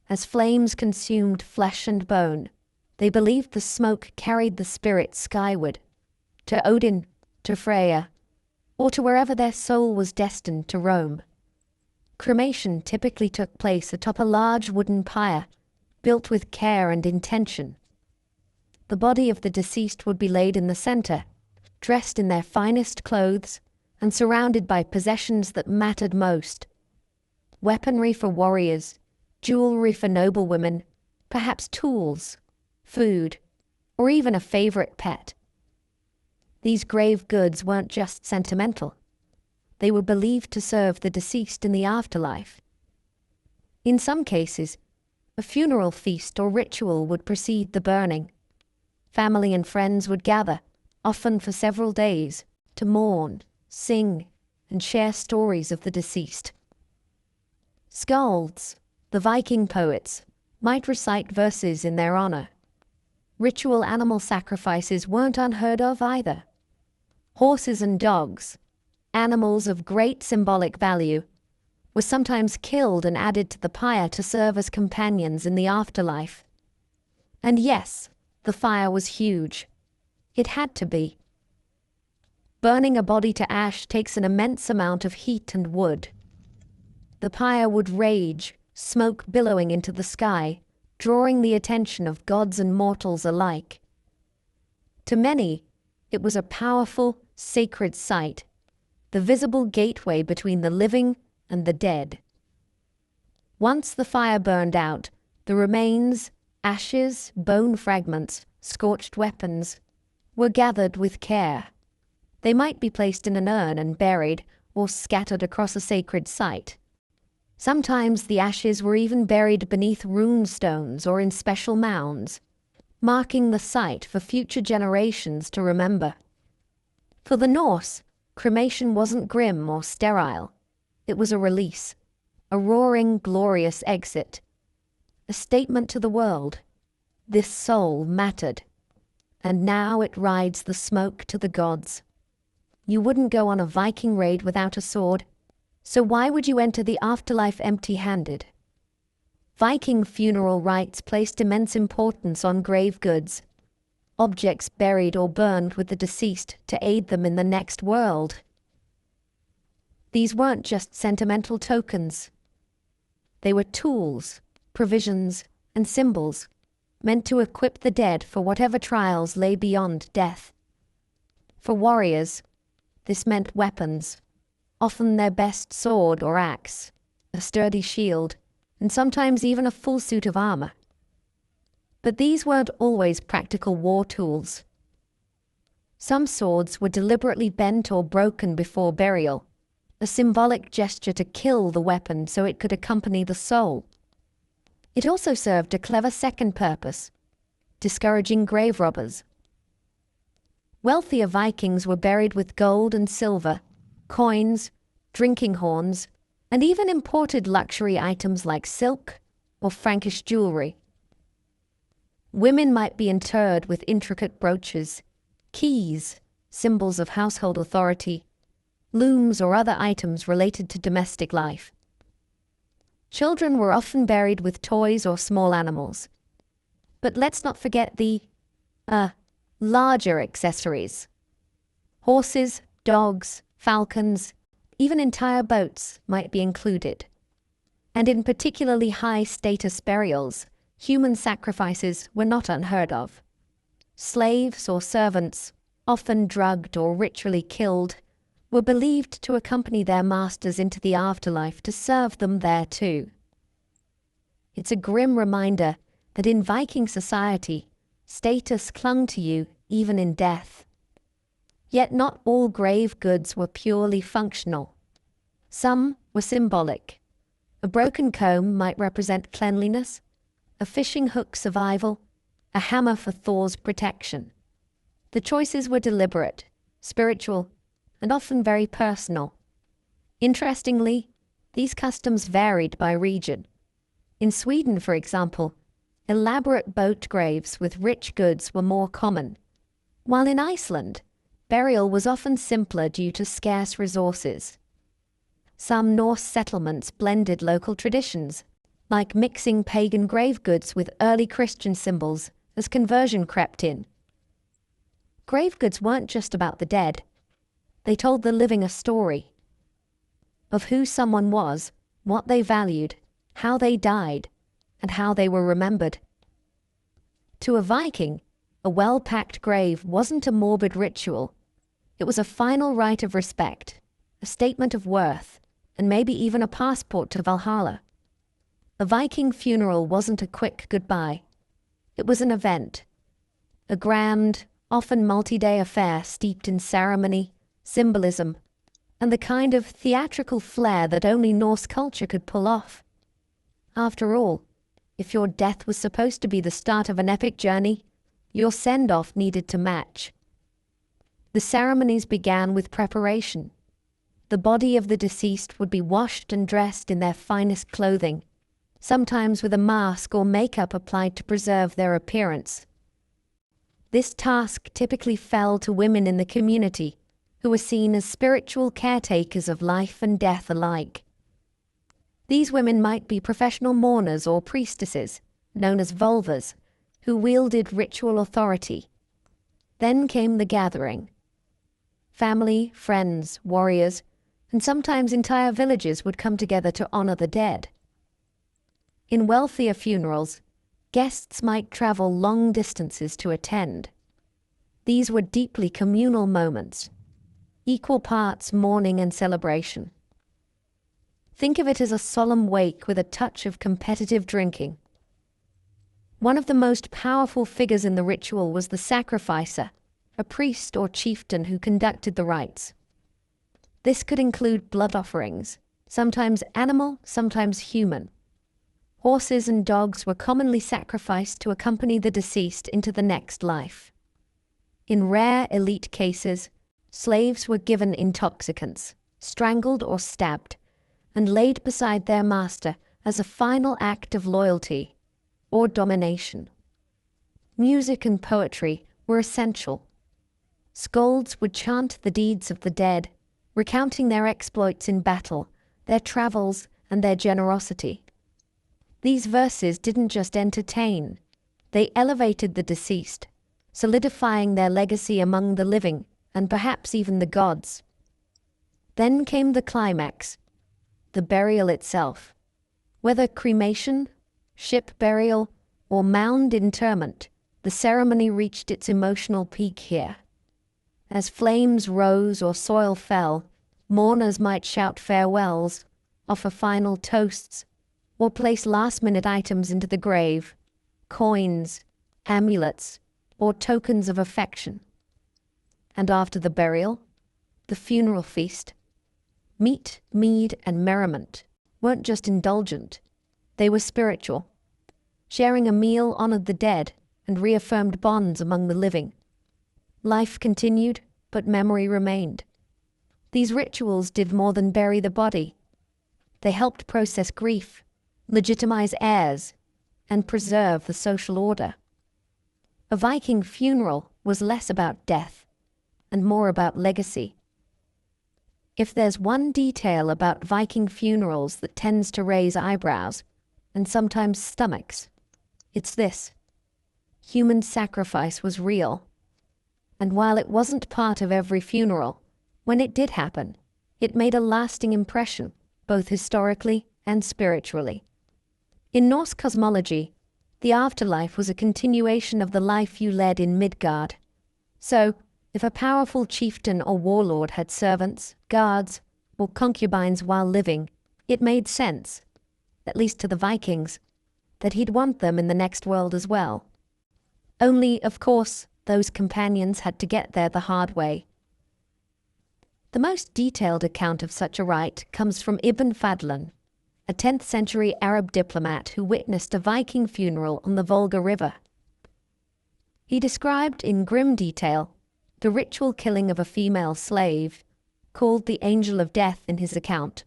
As flames consumed flesh and bone, they believed the smoke carried the spirit skyward, to Odin, to Freya, or to wherever their soul was destined to roam. Cremation typically took place atop a large wooden pyre, built with care and intention. The body of the deceased would be laid in the center, dressed in their finest clothes, and surrounded by possessions that mattered most. Weaponry for warriors, jewelry for noblewomen, perhaps tools, food, or even a favorite pet. These grave goods weren't just sentimental. They were believed to serve the deceased in the afterlife. In some cases, a funeral feast or ritual would precede the burning. Family and friends would gather, often for several days, to mourn, sing, and share stories of the deceased. Skalds, the Viking poets, might recite verses in their honor. Ritual animal sacrifices weren't unheard of either. Horses and dogs, animals of great symbolic value, were sometimes killed and added to the pyre to serve as companions in the afterlife. And yes, the fire was huge. It had to be. Burning a body to ash takes an immense amount of heat and wood. The pyre would rage, smoke billowing into the sky, drawing the attention of gods and mortals alike. To many, it was a powerful, sacred sight, the visible gateway between the living and the dead. Once the fire burned out, the remains, ashes, bone fragments, scorched weapons, were gathered with care. They might be placed in an urn and buried, or scattered across a sacred site. Sometimes the ashes were even buried beneath rune stones or in special mounds, marking the site for future generations to remember. For the Norse, cremation wasn't grim or sterile. It was a release, a roaring, glorious exit, a statement to the world. This soul mattered, and now it rides the smoke to the gods. You wouldn't go on a Viking raid without a sword, so why would you enter the afterlife empty-handed? Viking funeral rites placed immense importance on grave goods, objects buried or burned with the deceased to aid them in the next world. These weren't just sentimental tokens. They were tools, provisions, and symbols meant to equip the dead for whatever trials lay beyond death. For warriors, this meant weapons, often their best sword or axe, a sturdy shield, and sometimes even a full suit of armor. But these weren't always practical war tools. Some swords were deliberately bent or broken before burial, a symbolic gesture to kill the weapon so it could accompany the soul. It also served a clever second purpose, discouraging grave robbers. Wealthier Vikings were buried with gold and silver, coins, drinking horns, and even imported luxury items like silk or Frankish jewelry. Women might be interred with intricate brooches, keys, symbols of household authority, looms or other items related to domestic life. Children were often buried with toys or small animals. But let's not forget the larger accessories. Horses, dogs, falcons, even entire boats might be included. And in particularly high-status burials, human sacrifices were not unheard of. Slaves or servants, often drugged or ritually killed, were believed to accompany their masters into the afterlife to serve them there too. It's a grim reminder that in Viking society, status clung to you even in death. Yet not all grave goods were purely functional. Some were symbolic. A broken comb might represent cleanliness, a fishing hook survival, a hammer for Thor's protection. The choices were deliberate, spiritual, and often very personal. Interestingly, these customs varied by region. In Sweden, for example, elaborate boat graves with rich goods were more common, while in Iceland, burial was often simpler due to scarce resources. Some Norse settlements blended local traditions, like mixing pagan grave goods with early Christian symbols as conversion crept in. Grave goods weren't just about the dead. They told the living a story of who someone was, what they valued, how they died, and how they were remembered. To a Viking, a well-packed grave wasn't a morbid ritual. It was a final rite of respect, a statement of worth, and maybe even a passport to Valhalla. A Viking funeral wasn't a quick goodbye. It was an event, a grand, often multi-day affair steeped in ceremony, symbolism, and the kind of theatrical flair that only Norse culture could pull off. After all, if your death was supposed to be the start of an epic journey, your send-off needed to match. The ceremonies began with preparation. The body of the deceased would be washed and dressed in their finest clothing, sometimes with a mask or makeup applied to preserve their appearance. This task typically fell to women in the community, who were seen as spiritual caretakers of life and death alike. These women might be professional mourners or priestesses, known as vulvas, who wielded ritual authority. Then came the gathering. Family, friends, warriors, and sometimes entire villages would come together to honor the dead. In wealthier funerals, guests might travel long distances to attend. These were deeply communal moments, equal parts mourning and celebration. Think of it as a solemn wake with a touch of competitive drinking. One of the most powerful figures in the ritual was the sacrificer, a priest or chieftain who conducted the rites. This could include blood offerings, sometimes animal, sometimes human. Horses and dogs were commonly sacrificed to accompany the deceased into the next life. In rare elite cases, slaves were given intoxicants, strangled or stabbed, and laid beside their master as a final act of loyalty or domination. Music and poetry were essential. Skalds would chant the deeds of the dead, recounting their exploits in battle, their travels, and their generosity. These verses didn't just entertain, they elevated the deceased, solidifying their legacy among the living and perhaps even the gods. Then came the climax, the burial itself. Whether cremation, ship burial, or mound interment, the ceremony reached its emotional peak here. As flames rose or soil fell, mourners might shout farewells, offer final toasts, or place last-minute items into the grave, coins, amulets, or tokens of affection. And after the burial, the funeral feast. Meat, mead, and merriment weren't just indulgent, they were spiritual. Sharing a meal honored the dead and reaffirmed bonds among the living. Life continued, but memory remained. These rituals did more than bury the body. They helped process grief, legitimize heirs, and preserve the social order. A Viking funeral was less about death and more about legacy. If there's one detail about Viking funerals that tends to raise eyebrows and sometimes stomachs, it's this: human sacrifice was real. And while it wasn't part of every funeral, when it did happen, it made a lasting impression, both historically and spiritually. In Norse cosmology, the afterlife was a continuation of the life you led in Midgard. So, if a powerful chieftain or warlord had servants, guards, or concubines while living, it made sense, at least to the Vikings, that he'd want them in the next world as well. Only, of course, those companions had to get there the hard way. The most detailed account of such a rite comes from Ibn Fadlan, a 10th century Arab diplomat who witnessed a Viking funeral on the Volga River. He described in grim detail the ritual killing of a female slave, called the Angel of Death in his account,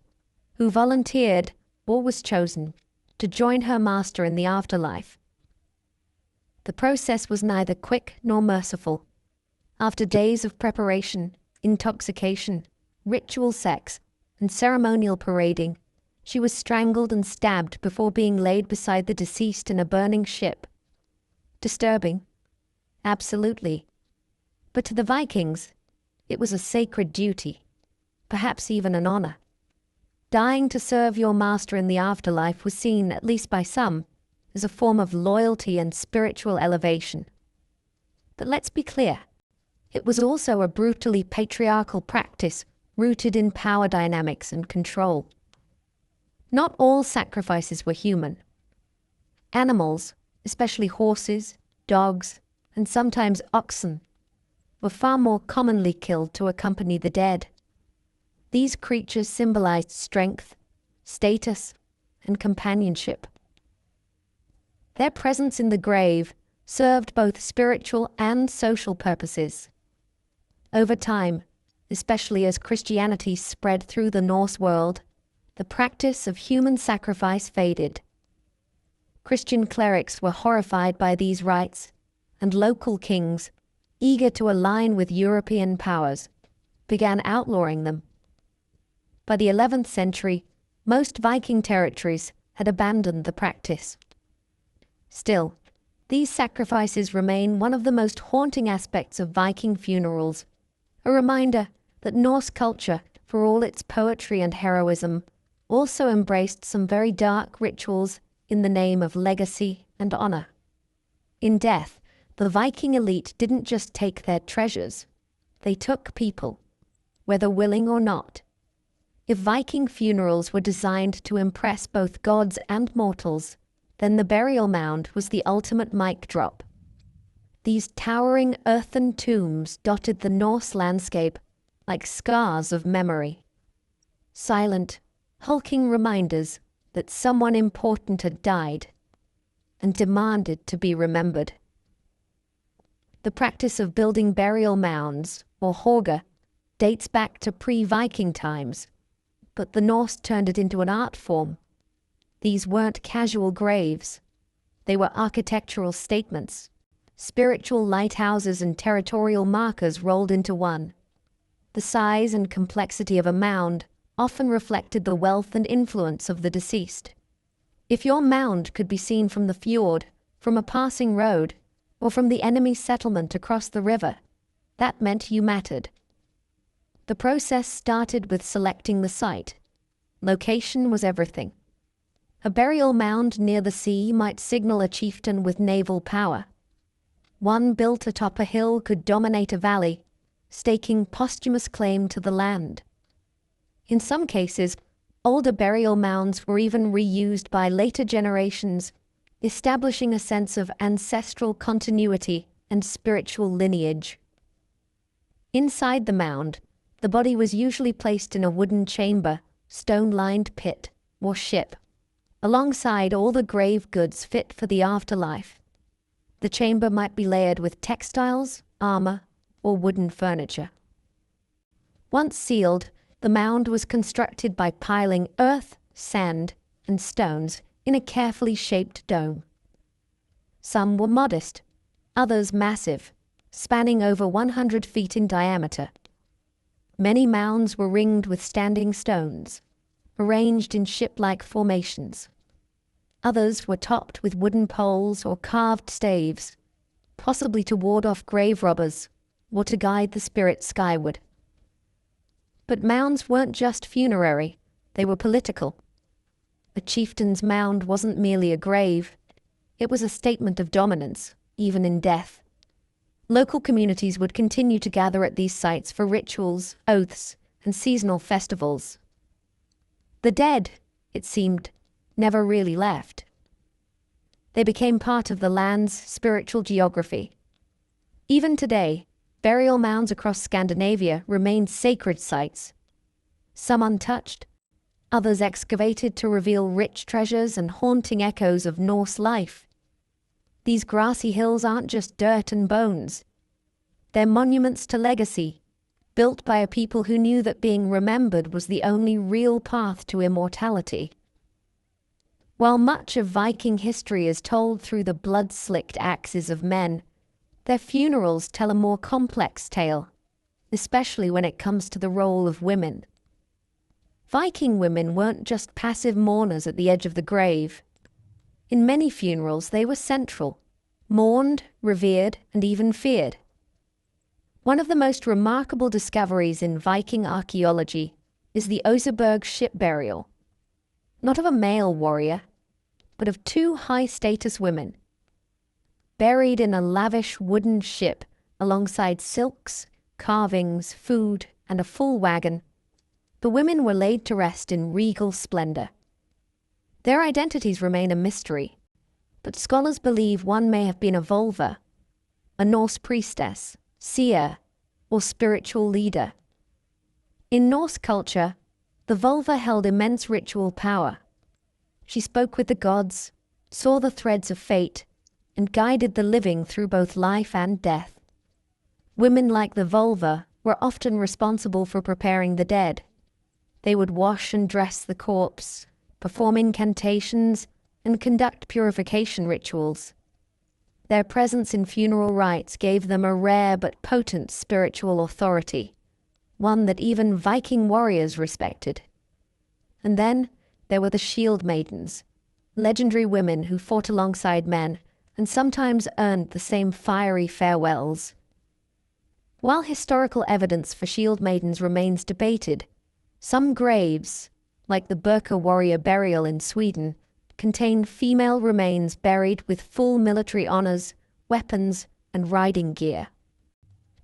who volunteered, or was chosen, to join her master in the afterlife. The process was neither quick nor merciful. After days of preparation, intoxication, ritual sex, and ceremonial parading, she was strangled and stabbed before being laid beside the deceased in a burning ship. Disturbing? Absolutely. But to the Vikings, it was a sacred duty, perhaps even an honor. Dying to serve your master in the afterlife was seen, at least by some, as a form of loyalty and spiritual elevation. But let's be clear, it was also a brutally patriarchal practice rooted in power dynamics and control. Not all sacrifices were human. Animals, especially horses, dogs, and sometimes oxen, were far more commonly killed to accompany the dead. These creatures symbolized strength, status, and companionship. Their presence in the grave served both spiritual and social purposes. Over time, especially as Christianity spread through the Norse world, the practice of human sacrifice faded. Christian clerics were horrified by these rites, and local kings, eager to align with European powers, began outlawing them. By the 11th century, most Viking territories had abandoned the practice. Still, these sacrifices remain one of the most haunting aspects of Viking funerals, a reminder that Norse culture, for all its poetry and heroism, also embraced some very dark rituals in the name of legacy and honor. In death, the Viking elite didn't just take their treasures, they took people, whether willing or not. If Viking funerals were designed to impress both gods and mortals, then the burial mound was the ultimate mic drop. These towering earthen tombs dotted the Norse landscape like scars of memory. Silent, hulking reminders that someone important had died and demanded to be remembered. The practice of building burial mounds, or hauga, dates back to pre-Viking times, but the Norse turned it into an art form. These weren't casual graves. They were architectural statements, spiritual lighthouses and territorial markers rolled into one. The size and complexity of a mound often reflected the wealth and influence of the deceased. If your mound could be seen from the fjord, from a passing road, or from the enemy settlement across the river, that meant you mattered. The process started with selecting the site. Location was everything. A burial mound near the sea might signal a chieftain with naval power. One built atop a hill could dominate a valley, staking posthumous claim to the land. In some cases, older burial mounds were even reused by later generations, establishing a sense of ancestral continuity and spiritual lineage. Inside the mound, the body was usually placed in a wooden chamber, stone-lined pit, or ship, alongside all the grave goods fit for the afterlife. The chamber might be layered with textiles, armor, or wooden furniture. Once sealed, the mound was constructed by piling earth, sand, and stones in a carefully shaped dome. Some were modest, others massive, spanning over 100 feet in diameter. Many mounds were ringed with standing stones, arranged in ship-like formations. Others were topped with wooden poles or carved staves, possibly to ward off grave robbers or to guide the spirits skyward. But mounds weren't just funerary, they were political. A chieftain's mound wasn't merely a grave, it was a statement of dominance, even in death. Local communities would continue to gather at these sites for rituals, oaths, and seasonal festivals. The dead, it seemed, never really left. They became part of the land's spiritual geography. Even today, burial mounds across Scandinavia remain sacred sites, some untouched, others excavated to reveal rich treasures and haunting echoes of Norse life. These grassy hills aren't just dirt and bones. They're monuments to legacy, built by a people who knew that being remembered was the only real path to immortality. While much of Viking history is told through the blood-slicked axes of men, their funerals tell a more complex tale, especially when it comes to the role of women. Viking women weren't just passive mourners at the edge of the grave. In many funerals, they were central, mourned, revered, and even feared. One of the most remarkable discoveries in Viking archaeology is the Oseberg ship burial, not of a male warrior, but of two high-status women, buried in a lavish wooden ship alongside silks, carvings, food, and a full wagon. The women were laid to rest in regal splendor. Their identities remain a mystery, but scholars believe one may have been a Volva, a Norse priestess, seer, or spiritual leader. In Norse culture, the Volva held immense ritual power. She spoke with the gods, saw the threads of fate, and guided the living through both life and death. Women like the Volva were often responsible for preparing the dead. They would wash and dress the corpse, perform incantations, and conduct purification rituals. Their presence in funeral rites gave them a rare but potent spiritual authority, one that even Viking warriors respected. And then there were the Shield Maidens, legendary women who fought alongside men and sometimes earned the same fiery farewells. While historical evidence for Shield Maidens remains debated, some graves, like the Burka warrior burial in Sweden, contain female remains buried with full military honors, weapons, and riding gear.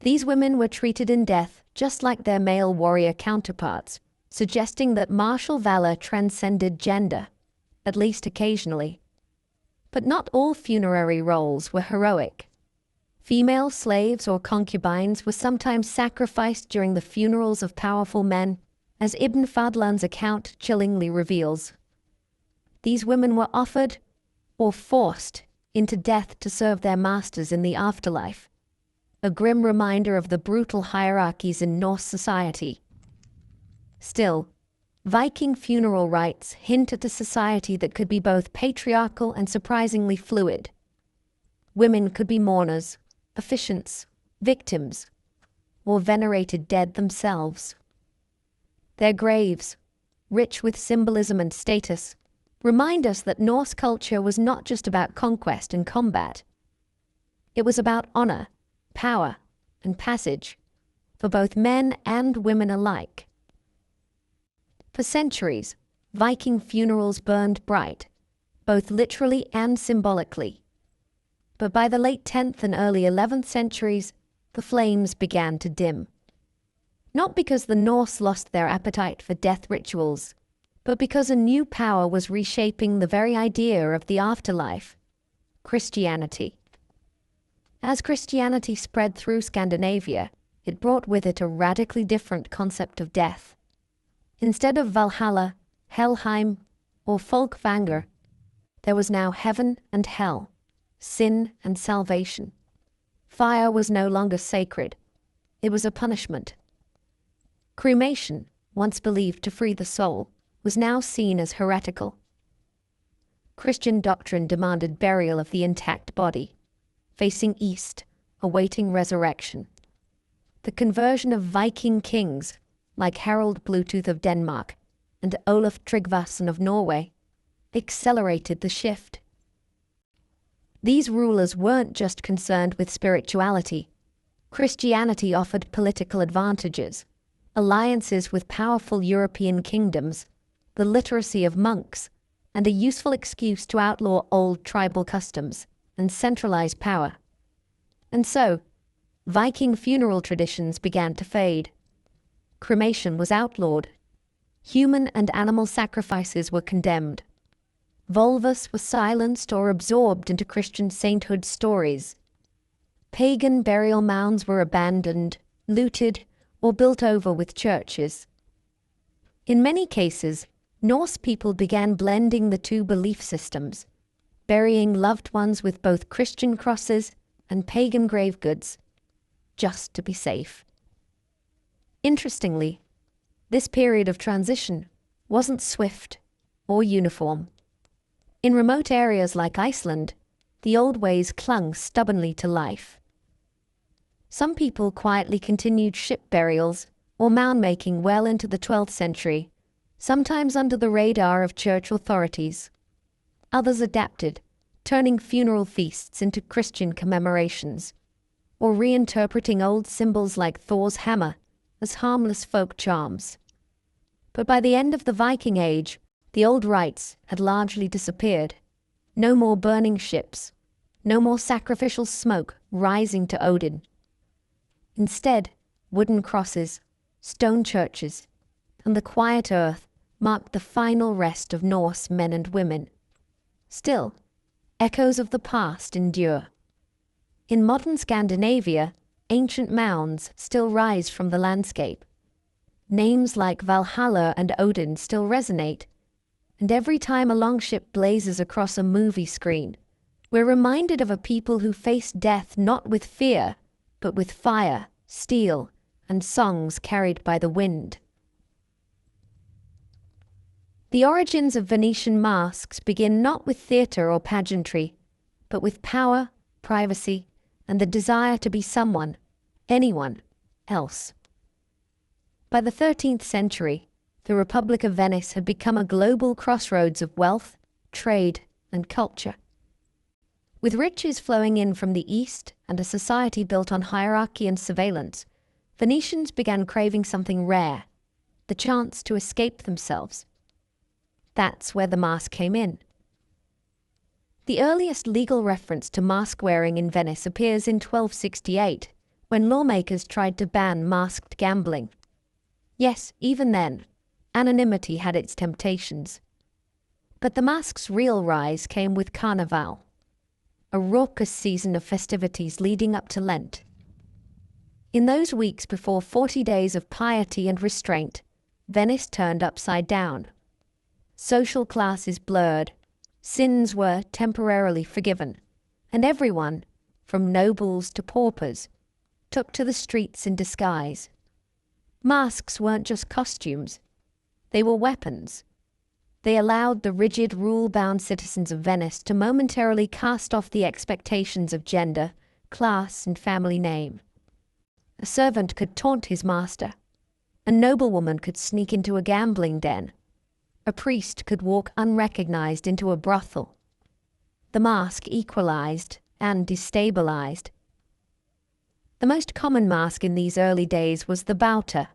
These women were treated in death just like their male warrior counterparts, suggesting that martial valor transcended gender, at least occasionally. But not all funerary roles were heroic. Female slaves or concubines were sometimes sacrificed during the funerals of powerful men, as Ibn Fadlan's account chillingly reveals. These women were offered, or forced, into death to serve their masters in the afterlife, a grim reminder of the brutal hierarchies in Norse society. Still, Viking funeral rites hint at a society that could be both patriarchal and surprisingly fluid. Women could be mourners, officiants, victims, or venerated dead themselves. Their graves, rich with symbolism and status, remind us that Norse culture was not just about conquest and combat. It was about honor, power, and passage, for both men and women alike. For centuries, Viking funerals burned bright, both literally and symbolically. But by the late 10th and early 11th centuries, the flames began to dim. Not because the Norse lost their appetite for death rituals, but because a new power was reshaping the very idea of the afterlife: Christianity. As Christianity spread through Scandinavia, it brought with it a radically different concept of death. Instead of Valhalla, Helheim, or Folkvanger, there was now heaven and hell, sin and salvation. Fire was no longer sacred. It was a punishment. Cremation, once believed to free the soul, was now seen as heretical. Christian doctrine demanded burial of the intact body. facing east, awaiting resurrection. The conversion of Viking kings, like Harald Bluetooth of Denmark and Olaf Tryggvason of Norway, accelerated the shift. These rulers weren't just concerned with spirituality. Christianity offered political advantages, alliances with powerful European kingdoms, the literacy of monks, and a useful excuse to outlaw old tribal customs and centralize power. And so, Viking funeral traditions began to fade. Cremation was outlawed. Human and animal sacrifices were condemned. Vulvas were silenced or absorbed into Christian sainthood stories. Pagan burial mounds were abandoned, looted, or built over with churches. In many cases, Norse people began blending the two belief systems, burying loved ones with both Christian crosses and pagan grave goods, just to be safe. Interestingly, this period of transition wasn't swift or uniform. In remote areas like Iceland, the old ways clung stubbornly to life. Some people quietly continued ship burials or mound-making well into the 12th century, sometimes under the radar of church authorities. Others adapted, turning funeral feasts into Christian commemorations, or reinterpreting old symbols like Thor's hammer as harmless folk charms. But by the end of the Viking Age, the old rites had largely disappeared. No more burning ships, no more sacrificial smoke rising to Odin. Instead, wooden crosses, stone churches, and the quiet earth marked the final rest of Norse men and women. Still, echoes of the past endure. In modern Scandinavia, ancient mounds still rise from the landscape. Names like Valhalla and Odin still resonate, and every time a longship blazes across a movie screen, we're reminded of a people who faced death not with fear, but with fire, steel, and songs carried by the wind. The origins of Venetian masks begin not with theatre or pageantry, but with power, privacy, and the desire to be someone, anyone, else. By the 13th century, the Republic of Venice had become a global crossroads of wealth, trade, and culture. With riches flowing in from the east and a society built on hierarchy and surveillance, Venetians began craving something rare, the chance to escape themselves. That's where the mask came in. The earliest legal reference to mask wearing in Venice appears in 1268, when lawmakers tried to ban masked gambling. Yes, even then, anonymity had its temptations. But the mask's real rise came with Carnival, a raucous season of festivities leading up to Lent. In those weeks before 40 days of piety and restraint, Venice turned upside down. Social classes blurred, sins were temporarily forgiven, and everyone, from nobles to paupers, took to the streets in disguise. Masks weren't just costumes, they were weapons. They allowed the rigid, rule-bound citizens of Venice to momentarily cast off the expectations of gender, class, and family name. A servant could taunt his master. A noblewoman could sneak into a gambling den. A priest could walk unrecognized into a brothel. The mask equalized and destabilized. The most common mask in these early days was the bauta,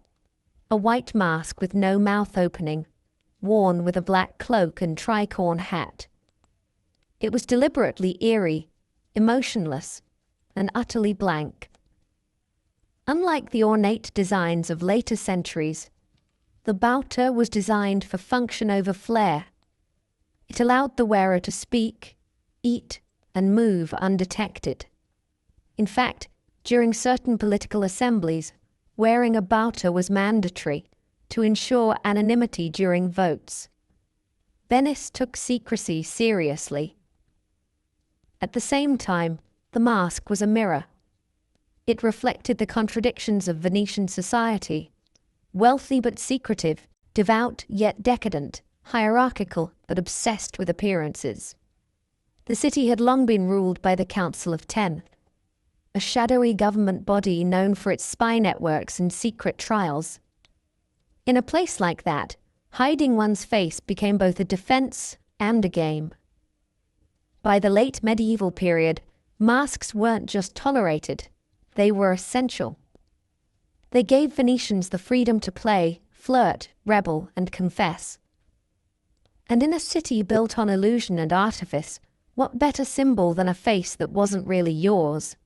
a white mask with no mouth opening, worn with a black cloak and tricorn hat. It was deliberately eerie, emotionless, and utterly blank. Unlike the ornate designs of later centuries, the bauta was designed for function over flair. It allowed the wearer to speak, eat, and move undetected. In fact, during certain political assemblies, wearing a bauta was mandatory to ensure anonymity during votes. Venice took secrecy seriously. At the same time, the mask was a mirror. It reflected the contradictions of Venetian society: wealthy but secretive, devout yet decadent, hierarchical but obsessed with appearances. The city had long been ruled by the Council of Ten, a shadowy government body known for its spy networks and secret trials. In a place like that, hiding one's face became both a defense and a game. By the late medieval period, masks weren't just tolerated, they were essential. They gave Venetians the freedom to play, flirt, rebel, and confess. And in a city built on illusion and artifice, what better symbol than a face that wasn't really yours?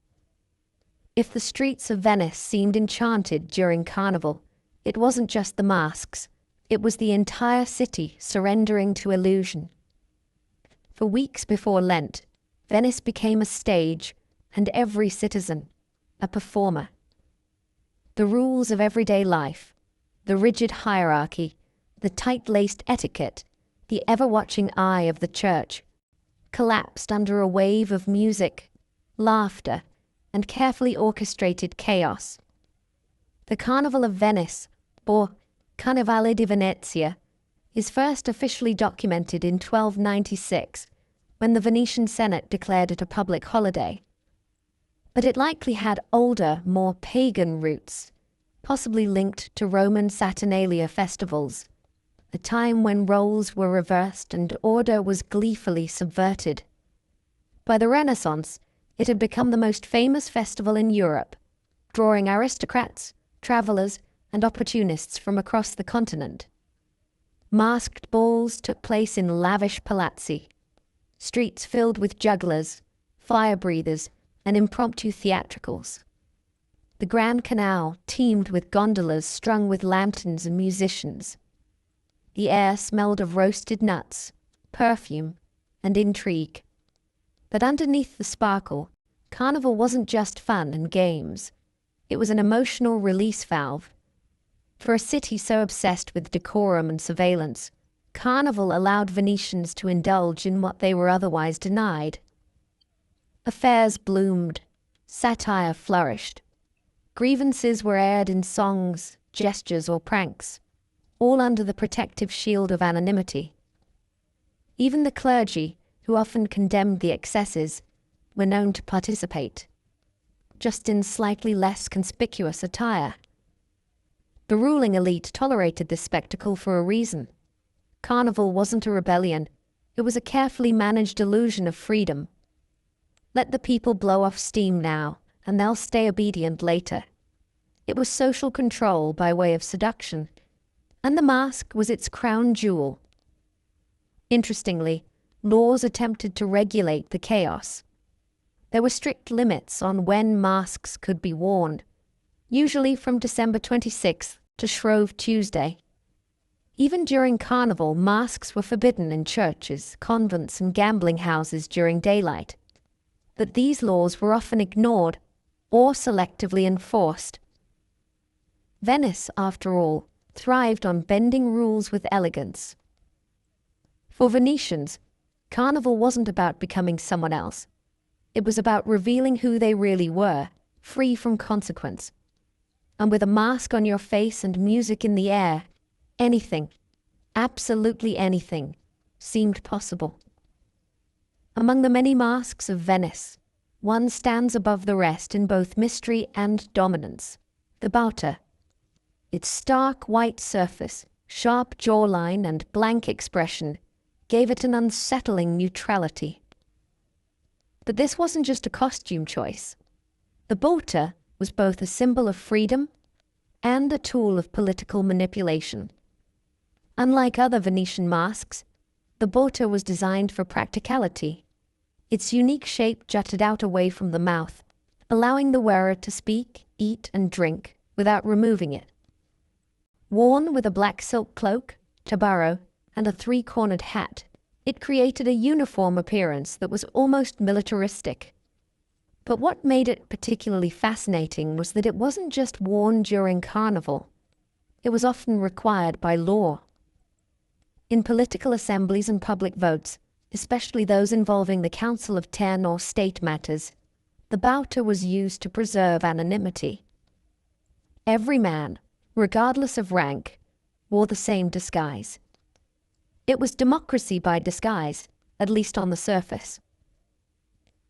If the streets of Venice seemed enchanted during Carnival, it wasn't just the masks, it was the entire city surrendering to illusion. For weeks before Lent, Venice became a stage, and every citizen, a performer. The rules of everyday life, the rigid hierarchy, the tight-laced etiquette, the ever-watching eye of the church, collapsed under a wave of music, laughter, and carefully orchestrated chaos. The Carnival of Venice, or Carnevale di Venezia, is first officially documented in 1296, when the Venetian Senate declared it a public holiday. But it likely had older, more pagan roots, possibly linked to Roman Saturnalia festivals, a time when roles were reversed and order was gleefully subverted. By the Renaissance, it had become the most famous festival in Europe, drawing aristocrats, travelers, and opportunists from across the continent. Masked balls took place in lavish palazzi, streets filled with jugglers, fire-breathers, and impromptu theatricals. The Grand Canal teemed with gondolas strung with lanterns and musicians. The air smelled of roasted nuts, perfume, and intrigue. But underneath the sparkle, Carnival wasn't just fun and games. It was an emotional release valve. For a city so obsessed with decorum and surveillance, Carnival allowed Venetians to indulge in what they were otherwise denied. Affairs bloomed, satire flourished. Grievances were aired in songs, gestures, or pranks, all under the protective shield of anonymity. Even the clergy, who often condemned the excesses, were known to participate, just in slightly less conspicuous attire. The ruling elite tolerated this spectacle for a reason. Carnival wasn't a rebellion, it was a carefully managed illusion of freedom. Let the people blow off steam now, and they'll stay obedient later. It was social control by way of seduction, and the mask was its crown jewel. Interestingly, laws attempted to regulate the chaos. There were strict limits on when masks could be worn, usually from December 26th to Shrove Tuesday. Even during Carnival, masks were forbidden in churches, convents, and gambling houses during daylight. But these laws were often ignored or selectively enforced. Venice, after all, thrived on bending rules with elegance. For Venetians, Carnival wasn't about becoming someone else. It was about revealing who they really were, free from consequence. And with a mask on your face and music in the air, anything, absolutely anything, seemed possible. Among the many masks of Venice, one stands above the rest in both mystery and dominance: the Bauta. Its stark white surface, sharp jawline, and blank expression gave it an unsettling neutrality. But this wasn't just a costume choice. The Bauta was both a symbol of freedom and a tool of political manipulation. Unlike other Venetian masks, the Bauta was designed for practicality. Its unique shape jutted out away from the mouth, allowing the wearer to speak, eat, and drink without removing it. Worn with a black silk cloak, tabarro, and a three-cornered hat, it created a uniform appearance that was almost militaristic. But what made it particularly fascinating was that it wasn't just worn during Carnival. It was often required by law. In political assemblies and public votes, especially those involving the Council of Ten or state matters, the Bauta was used to preserve anonymity. Every man, regardless of rank, wore the same disguise. It was democracy by disguise, at least on the surface.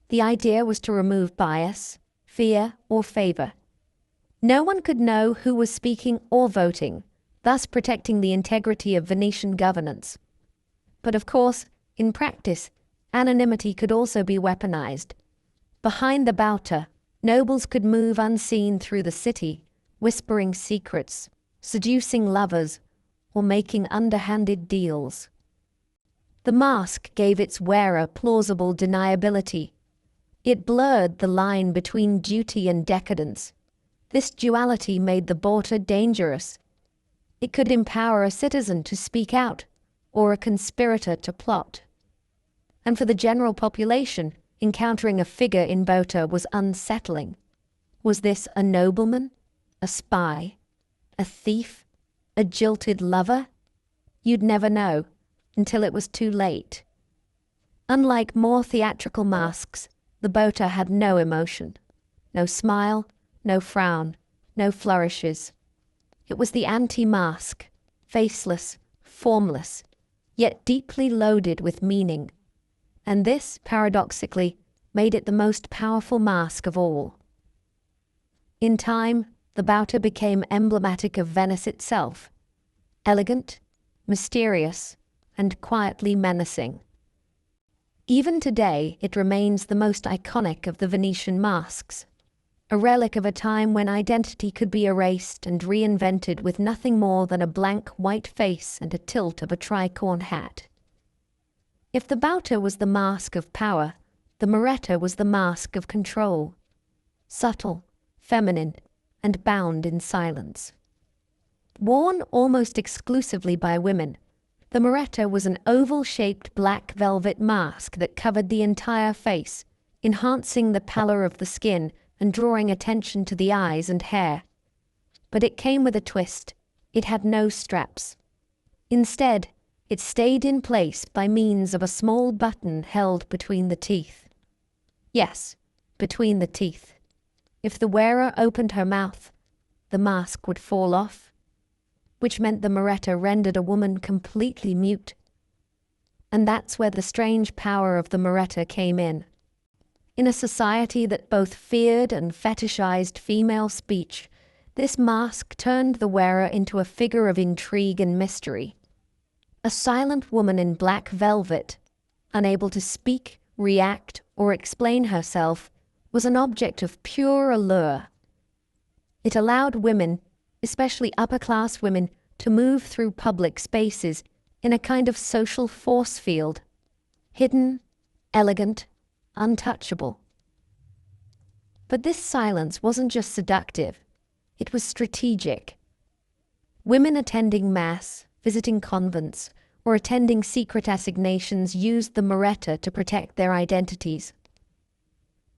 The idea was to remove bias, fear, or favor. No one could know who was speaking or voting, thus protecting the integrity of Venetian governance. But of course, in practice, anonymity could also be weaponized. Behind the bauta, nobles could move unseen through the city, whispering secrets, seducing lovers, or making underhanded deals. The mask gave its wearer plausible deniability. It blurred the line between duty and decadence. This duality made the bauta dangerous. It could empower a citizen to speak out, or a conspirator to plot. And for the general population, encountering a figure in bauta was unsettling. Was this a nobleman? A spy? A thief? A jilted lover? You'd never know, until it was too late. Unlike more theatrical masks, the bauta had no emotion. No smile, no frown, no flourishes. It was the anti-mask, faceless, formless, yet deeply loaded with meaning. And this, paradoxically, made it the most powerful mask of all. In time, the bauta became emblematic of Venice itself, elegant, mysterious, and quietly menacing. Even today, it remains the most iconic of the Venetian masks, a relic of a time when identity could be erased and reinvented with nothing more than a blank white face and a tilt of a tricorn hat. If the bauta was the mask of power, the moretta was the mask of control, subtle, feminine, and bound in silence. Worn almost exclusively by women, the moretta was an oval-shaped black velvet mask that covered the entire face, enhancing the pallor of the skin and drawing attention to the eyes and hair. But it came with a twist. It had no straps. Instead, it stayed in place by means of a small button held between the teeth. Yes, between the teeth. If the wearer opened her mouth, the mask would fall off, which meant the moretta rendered a woman completely mute. And that's where the strange power of the moretta came in. In a society that both feared and fetishized female speech, this mask turned the wearer into a figure of intrigue and mystery. A silent woman in black velvet, unable to speak, react, or explain herself, was an object of pure allure. It allowed women, especially upper-class women, to move through public spaces in a kind of social force field, hidden, elegant, untouchable. But this silence wasn't just seductive, it was strategic. Women attending mass, visiting convents, or attending secret assignations used the moretta to protect their identities.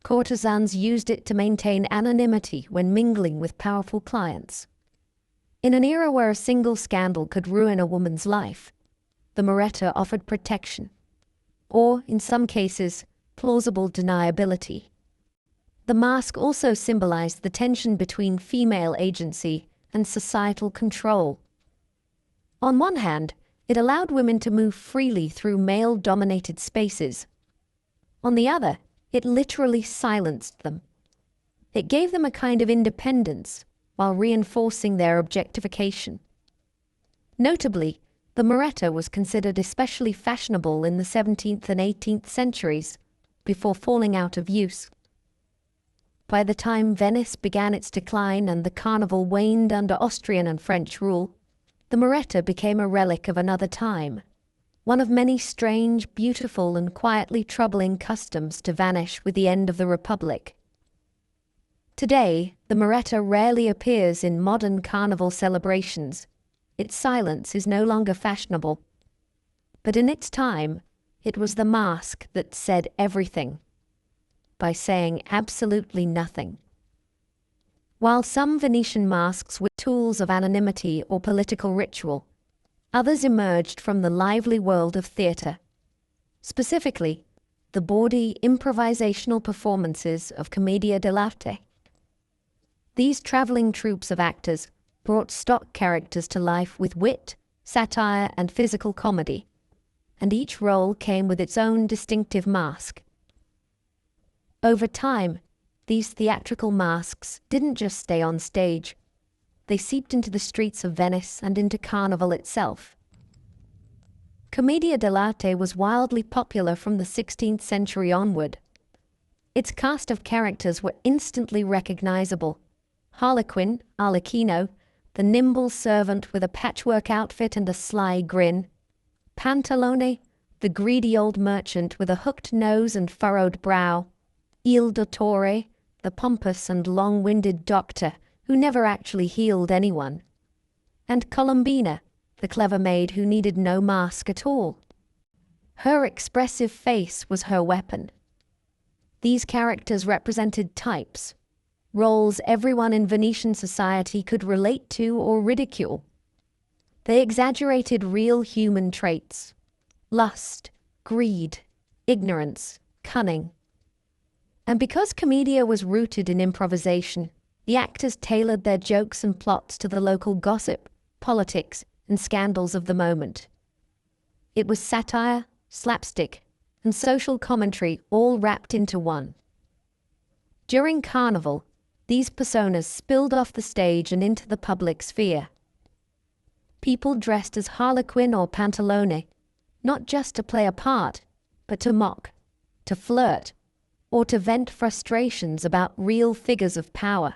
Courtesans used it to maintain anonymity when mingling with powerful clients. In an era where a single scandal could ruin a woman's life, the moretta offered protection, or, in some cases, plausible deniability. The mask also symbolized the tension between female agency and societal control. On one hand, it allowed women to move freely through male-dominated spaces. On the other, it literally silenced them. It gave them a kind of independence while reinforcing their objectification. Notably, the moretta was considered especially fashionable in the 17th and 18th centuries, before falling out of use. By the time Venice began its decline and the carnival waned under Austrian and French rule, the moretta became a relic of another time, one of many strange, beautiful, and quietly troubling customs to vanish with the end of the Republic. Today, the moretta rarely appears in modern carnival celebrations. Its silence is no longer fashionable. But in its time, it was the mask that said everything, by saying absolutely nothing. While some Venetian masks were tools of anonymity or political ritual, others emerged from the lively world of theatre. Specifically, the bawdy improvisational performances of commedia dell'arte. These travelling troupes of actors brought stock characters to life with wit, satire, and physical comedy, and each role came with its own distinctive mask. Over time, these theatrical masks didn't just stay on stage. They seeped into the streets of Venice and into Carnival itself. Commedia dell'arte was wildly popular from the 16th century onward. Its cast of characters were instantly recognizable. Harlequin, Arlecchino, the nimble servant with a patchwork outfit and a sly grin. Pantalone, the greedy old merchant with a hooked nose and furrowed brow. Il Dottore, the pompous and long-winded doctor who never actually healed anyone. And Colombina, the clever maid who needed no mask at all. Her expressive face was her weapon. These characters represented types, roles everyone in Venetian society could relate to or ridicule. They exaggerated real human traits: lust, greed, ignorance, cunning. And because commedia was rooted in improvisation, the actors tailored their jokes and plots to the local gossip, politics, and scandals of the moment. It was satire, slapstick, and social commentary all wrapped into one. During Carnival, these personas spilled off the stage and into the public sphere. People dressed as Harlequin or Pantalone, not just to play a part, but to mock, to flirt, or to vent frustrations about real figures of power.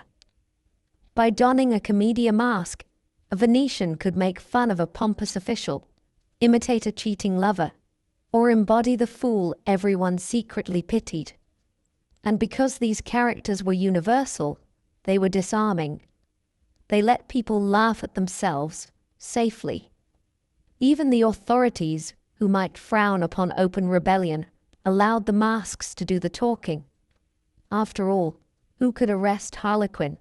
By donning a commedia mask, a Venetian could make fun of a pompous official, imitate a cheating lover, or embody the fool everyone secretly pitied. And because these characters were universal, they were disarming. They let people laugh at themselves, safely. Even the authorities, who might frown upon open rebellion, allowed the masks to do the talking. After all, who could arrest Harlequin?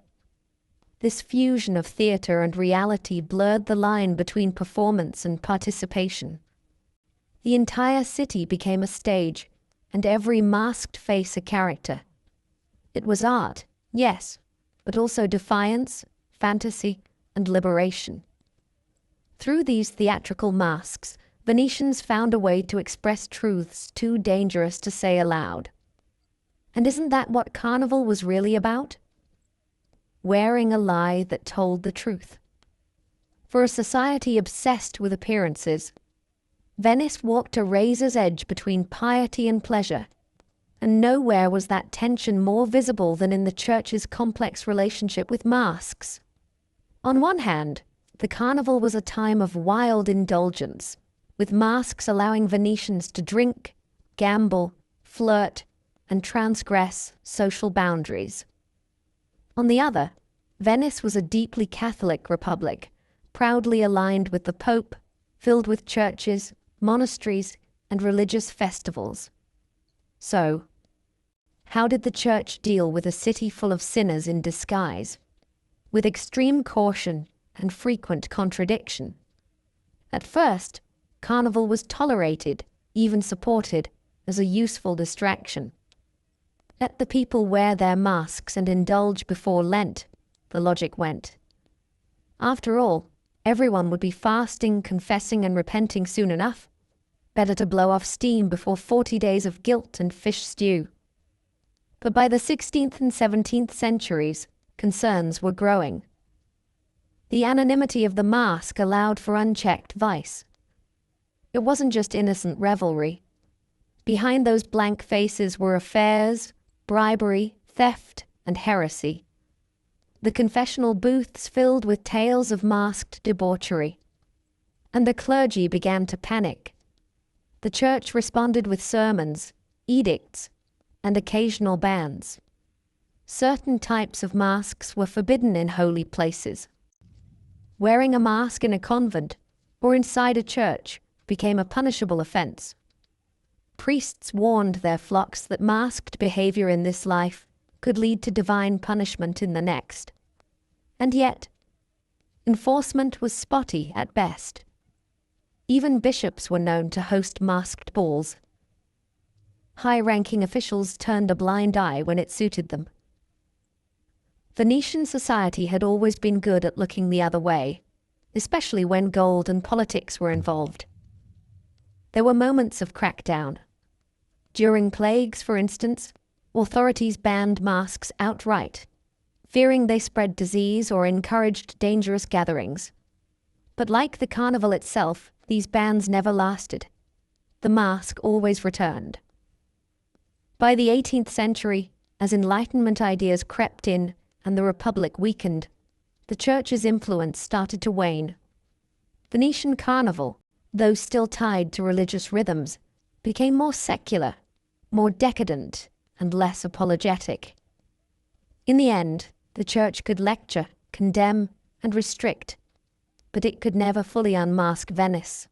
This fusion of theater and reality blurred the line between performance and participation. The entire city became a stage, and every masked face a character. It was art, yes, but also defiance, fantasy, and liberation. Through these theatrical masks, Venetians found a way to express truths too dangerous to say aloud. And isn't that what Carnival was really about? Wearing a lie that told the truth. For a society obsessed with appearances, Venice walked a razor's edge between piety and pleasure, and nowhere was that tension more visible than in the church's complex relationship with masks. On one hand, the Carnival was a time of wild indulgence, with masks allowing Venetians to drink, gamble, flirt, and transgress social boundaries. On the other, Venice was a deeply Catholic republic, proudly aligned with the Pope, filled with churches, monasteries, and religious festivals. So, how did the church deal with a city full of sinners in disguise? With extreme caution and frequent contradiction. At first, Carnival was tolerated, even supported, as a useful distraction. Let the people wear their masks and indulge before Lent, the logic went. After all, everyone would be fasting, confessing, and repenting soon enough. Better to blow off steam before 40 days of guilt and fish stew. But by the 16th and 17th centuries, concerns were growing. The anonymity of the mask allowed for unchecked vice. It wasn't just innocent revelry. Behind those blank faces were affairs, bribery, theft, and heresy. The confessional booths filled with tales of masked debauchery. And the clergy began to panic. The church responded with sermons, edicts, and occasional bans. Certain types of masks were forbidden in holy places. Wearing a mask in a convent or inside a church became a punishable offense. Priests warned their flocks that masked behavior in this life could lead to divine punishment in the next. And yet, enforcement was spotty at best. Even bishops were known to host masked balls. High-ranking officials turned a blind eye when it suited them. Venetian society had always been good at looking the other way, especially when gold and politics were involved. There were moments of crackdown. During plagues, for instance, Authorities banned masks outright, fearing they spread disease or encouraged dangerous gatherings. But like the carnival itself, these bans never lasted. The mask always returned. By the 18th century, as Enlightenment ideas crept in and the Republic weakened, the Church's influence started to wane. Venetian carnival, though still tied to religious rhythms, became more secular, more decadent, and less apologetic. In the end, the Church could lecture, condemn, and restrict, but it could never fully unmask Venice.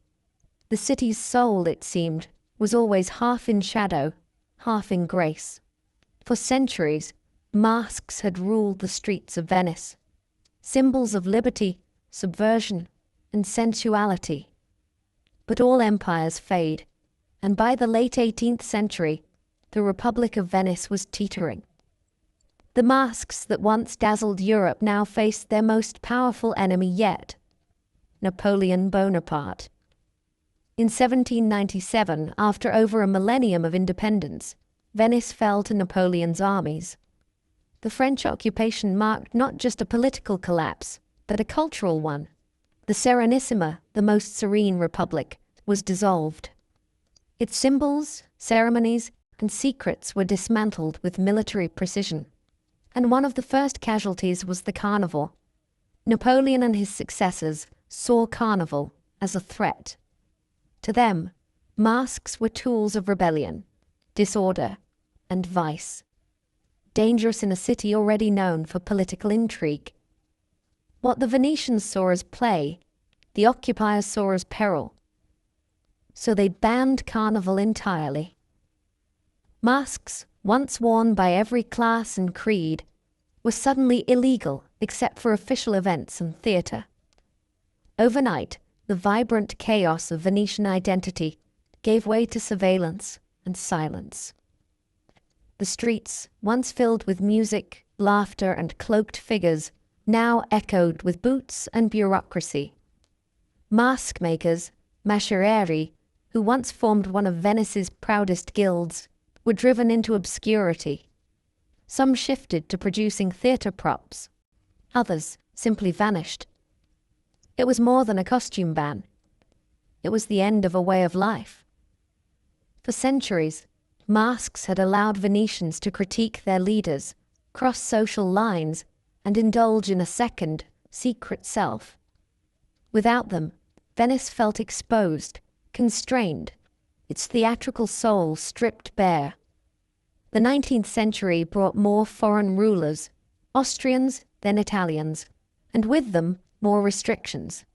The city's soul, it seemed, was always half in shadow, half in grace. For centuries, masks had ruled the streets of Venice, symbols of liberty, subversion, and sensuality. But all empires fade, and by the late 18th century, the Republic of Venice was teetering. The masks that once dazzled Europe now faced their most powerful enemy yet, Napoleon Bonaparte. In 1797, after over a millennium of independence, Venice fell to Napoleon's armies. The French occupation marked not just a political collapse, but a cultural one. The Serenissima, the most serene republic, was dissolved. Its symbols, ceremonies, and secrets were dismantled with military precision. And one of the first casualties was the carnival. Napoleon and his successors saw carnival as a threat. To them, masks were tools of rebellion, disorder, and vice, dangerous in a city already known for political intrigue. What the Venetians saw as play, the occupiers saw as peril. So they banned carnival entirely. Masks, once worn by every class and creed, were suddenly illegal except for official events and theatre. Overnight, the vibrant chaos of Venetian identity gave way to surveillance and silence. The streets, once filled with music, laughter, and cloaked figures, now echoed with boots and bureaucracy. Mask makers, mascherieri, who once formed one of Venice's proudest guilds, were driven into obscurity. Some shifted to producing theatre props. Others simply vanished. It was more than a costume ban. It was the end of a way of life. For centuries, masks had allowed Venetians to critique their leaders, cross social lines, and indulge in a second, secret self. Without them, Venice felt exposed, constrained, its theatrical soul stripped bare. The 19th century brought more foreign rulers, Austrians, then Italians, and with them, more restrictions.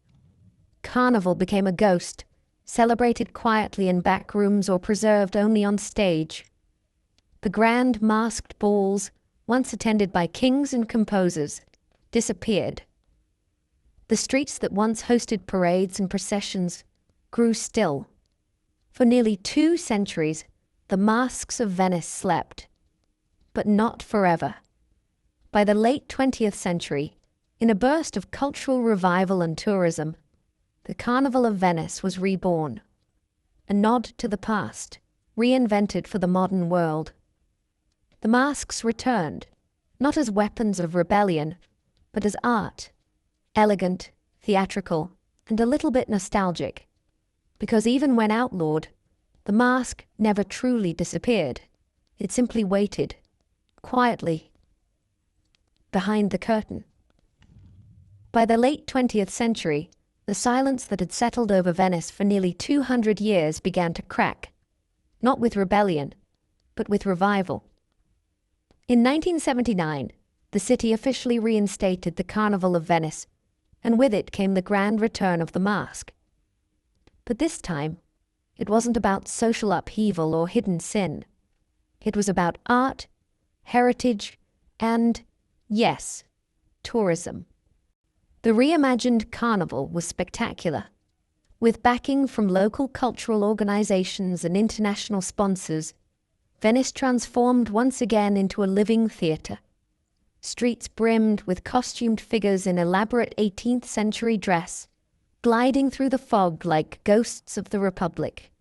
Carnival became a ghost, celebrated quietly in back rooms or preserved only on stage. The grand masked balls, once attended by kings and composers, disappeared. The streets that once hosted parades and processions grew still. For nearly 2 centuries, the Masks of Venice slept. But not forever. By the late 20th century, in a burst of cultural revival and tourism, the Carnival of Venice was reborn. A nod to the past, reinvented for the modern world. The masks returned, not as weapons of rebellion, but as art, elegant, theatrical, and a little bit nostalgic. Because even when outlawed, the mask never truly disappeared. It simply waited, quietly, behind the curtain. By the late 20th century, the silence that had settled over Venice for nearly 200 years began to crack, not with rebellion, but with revival. In 1979, the city officially reinstated the Carnival of Venice, and with it came the grand return of the mask. But this time, it wasn't about social upheaval or hidden sin. It was about art, heritage, and, yes, tourism. The reimagined carnival was spectacular. With backing from local cultural organizations and international sponsors, Venice transformed once again into a living theater. Streets brimmed with costumed figures in elaborate 18th century dress, gliding through the fog like ghosts of the Republic.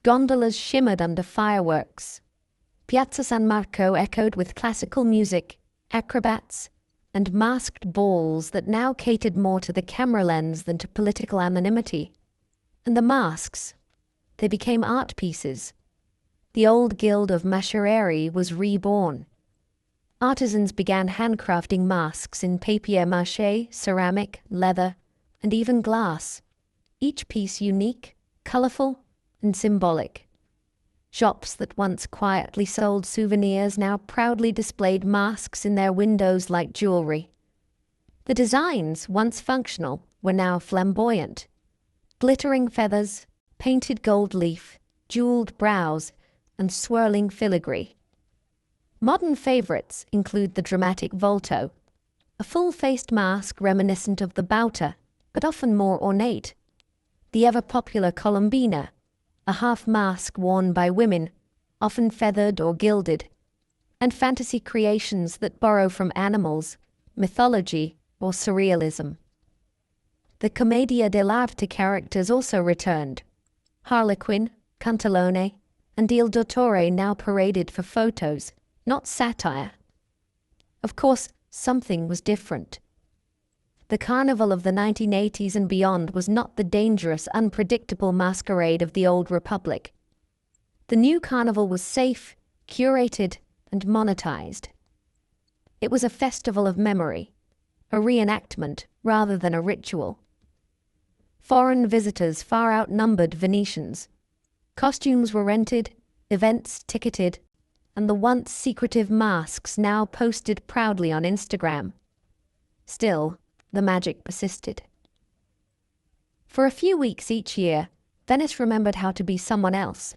Gondolas shimmered under fireworks. Piazza San Marco echoed with classical music, acrobats, and masked balls that now catered more to the camera lens than to political anonymity. And the masks, they became art pieces. The old guild of maschere was reborn. Artisans began handcrafting masks in papier-mâché, ceramic, leather, and even glass, each piece unique, colorful, and symbolic. Shops that once quietly sold souvenirs now proudly displayed masks in their windows like jewelry. The designs, once functional, were now flamboyant. Glittering feathers, painted gold leaf, jeweled brows, and swirling filigree. Modern favorites include the dramatic volto, a full-faced mask reminiscent of the bauta, but often more ornate. The ever-popular colombina, a half-mask worn by women, often feathered or gilded, and fantasy creations that borrow from animals, mythology, or surrealism. The commedia dell'arte characters also returned. Harlequin, Cantalone, and Il Dottore now paraded for photos, not satire. Of course, something was different. The carnival of the 1980s and beyond was not the dangerous, unpredictable masquerade of the old republic. The new carnival was safe, curated, and monetized. It was a festival of memory, a reenactment rather than a ritual. Foreign visitors far outnumbered Venetians. Costumes were rented, events ticketed, and the once secretive masks now posted proudly on Instagram. Still, the magic persisted. For a few weeks each year, Venice remembered how to be someone else,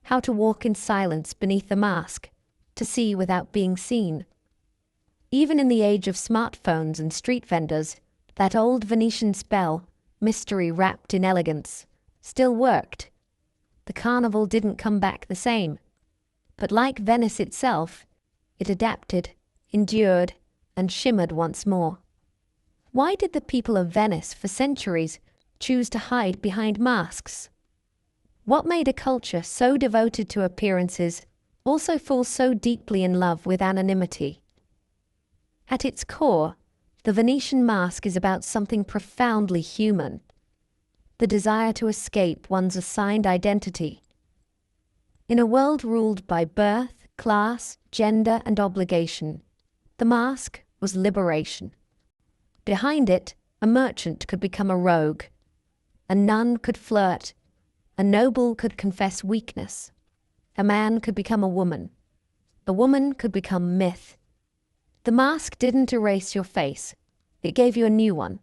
how to walk in silence beneath the mask, to see without being seen. Even in the age of smartphones and street vendors, that old Venetian spell, mystery wrapped in elegance, still worked. The carnival didn't come back the same, but like Venice itself, it adapted, endured, and shimmered once more. Why did the people of Venice for centuries choose to hide behind masks? What made a culture so devoted to appearances also fall so deeply in love with anonymity? At its core, the Venetian mask is about something profoundly human: the desire to escape one's assigned identity. In a world ruled by birth, class, gender, and obligation, the mask was liberation. Behind it, a merchant could become a rogue, a nun could flirt, a noble could confess weakness, a man could become a woman could become myth. The mask didn't erase your face, it gave you a new one.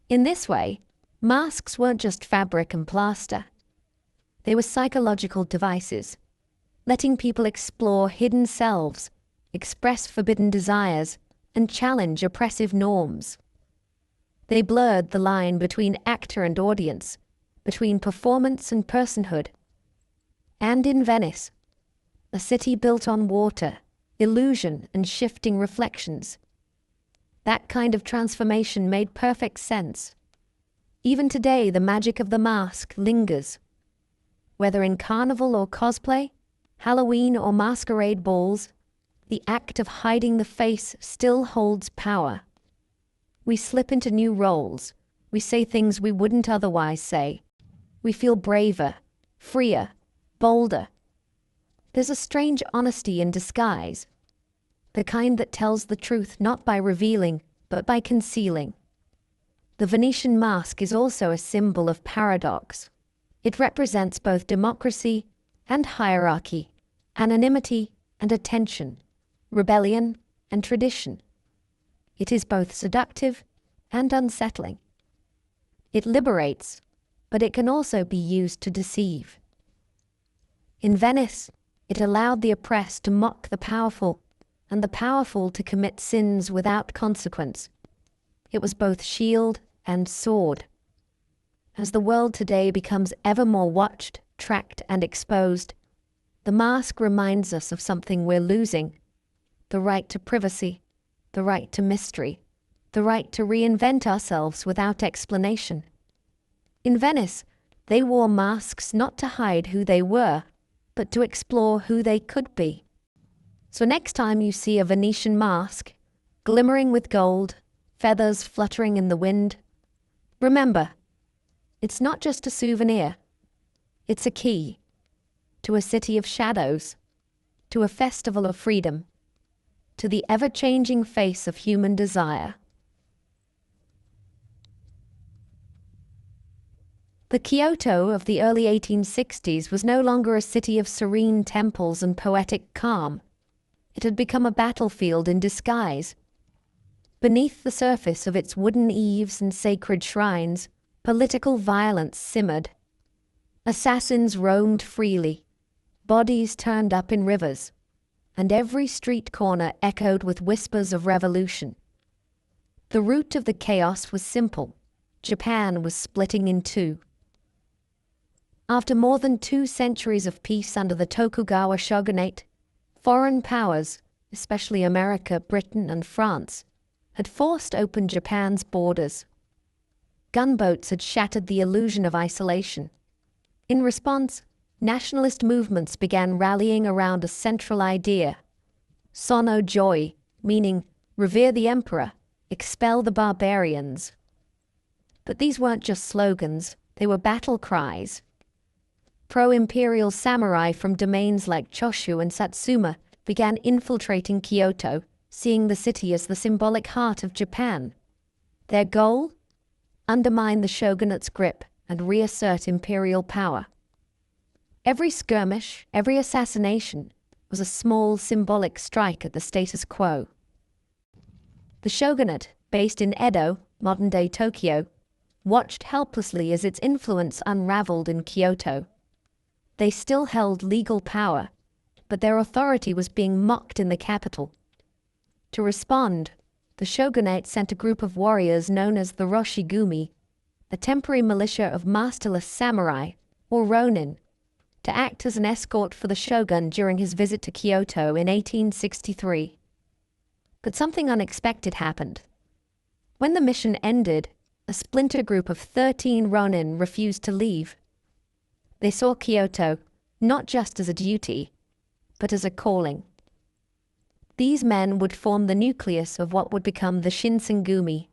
In this way, masks weren't just fabric and plaster. They were psychological devices, letting people explore hidden selves, express forbidden desires, and challenge oppressive norms. They blurred the line between actor and audience, between performance and personhood. And in Venice, a city built on water, illusion, and shifting reflections, that kind of transformation made perfect sense. Even today, the magic of the mask lingers. Whether in carnival or cosplay, Halloween or masquerade balls, the act of hiding the face still holds power. We slip into new roles. We say things we wouldn't otherwise say. We feel braver, freer, bolder. There's a strange honesty in disguise, the kind that tells the truth not by revealing, but by concealing. The Venetian mask is also a symbol of paradox. It represents both democracy and hierarchy, anonymity and attention, rebellion and tradition. It is both seductive and unsettling. It liberates, but it can also be used to deceive. In Venice, it allowed the oppressed to mock the powerful, and the powerful to commit sins without consequence. It was both shield and sword. As the world today becomes ever more watched, tracked, and exposed, the mask reminds us of something we're losing: the right to privacy, the right to mystery, the right to reinvent ourselves without explanation. In Venice, they wore masks not to hide who they were, but to explore who they could be. So next time you see a Venetian mask, glimmering with gold, feathers fluttering in the wind, remember, it's not just a souvenir. It's a key to a city of shadows, to a festival of freedom, to the ever-changing face of human desire. The Kyoto of the early 1860s was no longer a city of serene temples and poetic calm. It had become a battlefield in disguise. Beneath the surface of its wooden eaves and sacred shrines, political violence simmered. Assassins roamed freely, bodies turned up in rivers, and every street corner echoed with whispers of revolution. The root of the chaos was simple. Japan was splitting in two. After more than 2 centuries of peace under the Tokugawa shogunate, foreign powers, especially America, Britain, and France, had forced open Japan's borders. Gunboats had shattered the illusion of isolation. In response, nationalist movements began rallying around a central idea: Sono Joy, meaning revere the emperor, expel the barbarians. But these weren't just slogans, they were battle cries. Pro-imperial samurai from domains like Choshu and Satsuma began infiltrating Kyoto, seeing the city as the symbolic heart of Japan. Their goal? Undermine the shogunate's grip and reassert imperial power. Every skirmish, every assassination, was a small symbolic strike at the status quo. The shogunate, based in Edo, modern-day Tokyo, watched helplessly as its influence unraveled in Kyoto. They still held legal power, but their authority was being mocked in the capital. To respond, the shogunate sent a group of warriors known as the Roshigumi, a temporary militia of masterless samurai, or ronin, to act as an escort for the shogun during his visit to Kyoto in 1863. But something unexpected happened. When the mission ended, a splinter group of 13 ronin refused to leave. They saw Kyoto not just as a duty, but as a calling. These men would form the nucleus of what would become the Shinsengumi.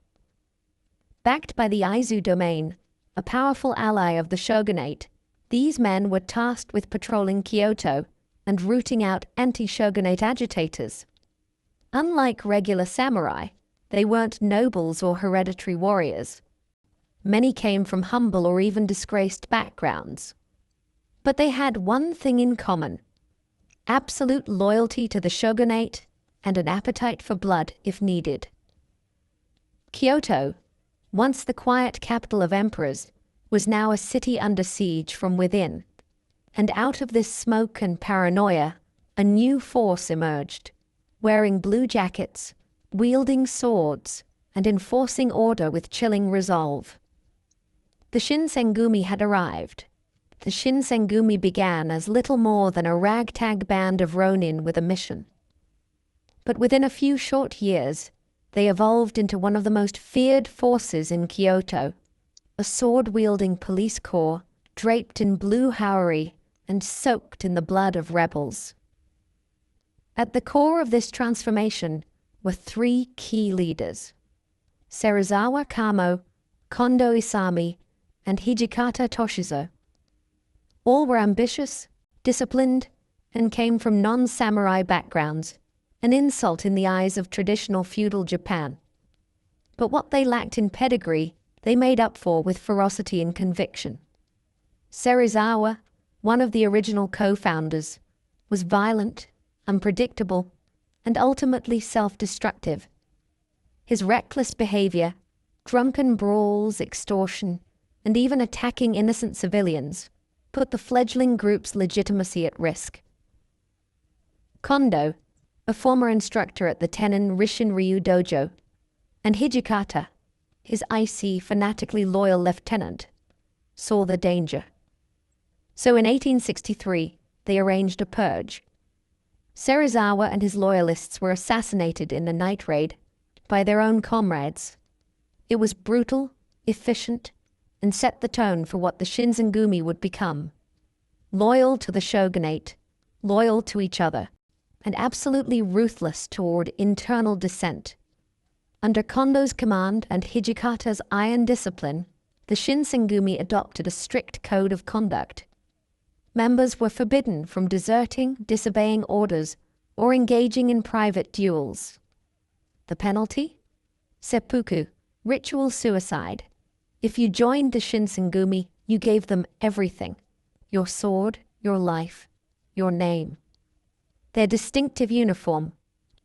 Backed by the Aizu domain, a powerful ally of the shogunate, these men were tasked with patrolling Kyoto and rooting out anti-shogunate agitators. Unlike regular samurai, they weren't nobles or hereditary warriors. Many came from humble or even disgraced backgrounds. But they had one thing in common: absolute loyalty to the shogunate and an appetite for blood if needed. Kyoto, once the quiet capital of emperors, was now a city under siege from within. And out of this smoke and paranoia, a new force emerged, wearing blue jackets, wielding swords, and enforcing order with chilling resolve. The Shinsengumi had arrived. The Shinsengumi began as little more than a ragtag band of ronin with a mission. But within a few short years, they evolved into one of the most feared forces in Kyoto, a sword-wielding police corps draped in blue houri and soaked in the blood of rebels. At the core of this transformation were 3 key leaders: Serizawa Kamo, Kondo Isami, and Hijikata Toshizo. All were ambitious, disciplined, and came from non-samurai backgrounds, an insult in the eyes of traditional feudal Japan. But what they lacked in pedigree, they made up for with ferocity and conviction. Serizawa, one of the original co-founders, was violent, unpredictable, and ultimately self-destructive. His reckless behavior, drunken brawls, extortion, and even attacking innocent civilians put the fledgling group's legitimacy at risk. Kondo, a former instructor at the Tenin Rishin-Ryu dojo, and Hijikata, his icy, fanatically loyal lieutenant, saw the danger. So in 1863, they arranged a purge. Serizawa and his loyalists were assassinated in a night raid by their own comrades. It was brutal, efficient, and set the tone for what the Shinsengumi would become. loyal to the shogunate, loyal to each other, and absolutely ruthless toward internal dissent. Under Kondo's command and Hijikata's iron discipline, the Shinsengumi adopted a strict code of conduct. Members were forbidden from deserting, disobeying orders, or engaging in private duels. The penalty? Seppuku, ritual suicide. If you joined the Shinsengumi, you gave them everything: your sword, your life, your name. Their distinctive uniform,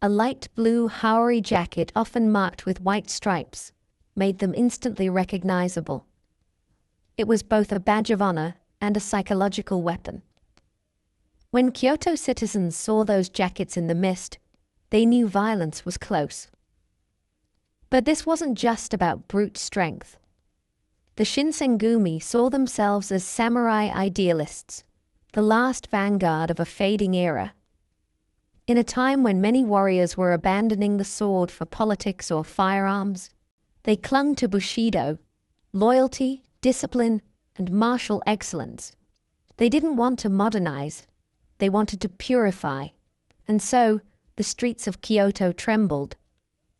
a light blue Haori jacket often marked with white stripes, made them instantly recognizable. It was both a badge of honor and a psychological weapon. When Kyoto citizens saw those jackets in the mist, they knew violence was close. But this wasn't just about brute strength. The Shinsengumi saw themselves as samurai idealists, the last vanguard of a fading era. In a time when many warriors were abandoning the sword for politics or firearms, they clung to Bushido, loyalty, discipline, and martial excellence. They didn't want to modernize, they wanted to purify, and so the streets of Kyoto trembled.